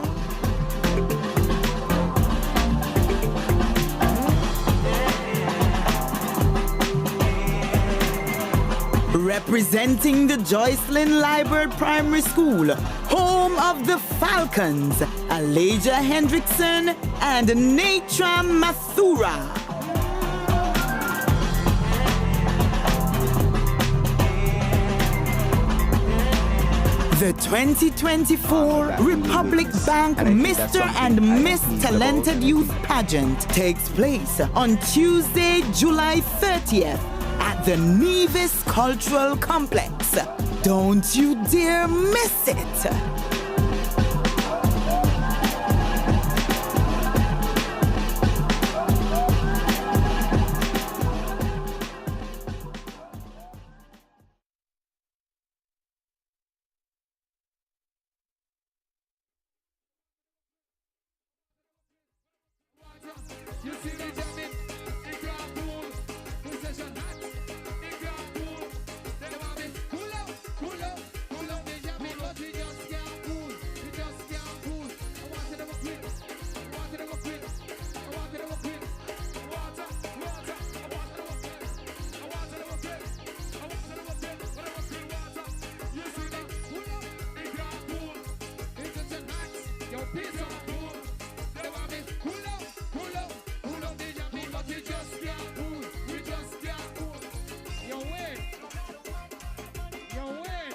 Representing the Joycelyn Liebert Primary School, home of the Falcons, Alaja Hendrickson and Natra Mathura. The 2024 Republic Bank Mr. and Miss Talented Youth Pageant takes place on Tuesday, July 30th at the Nevis Cultural Complex. Don't you dare miss it! You see me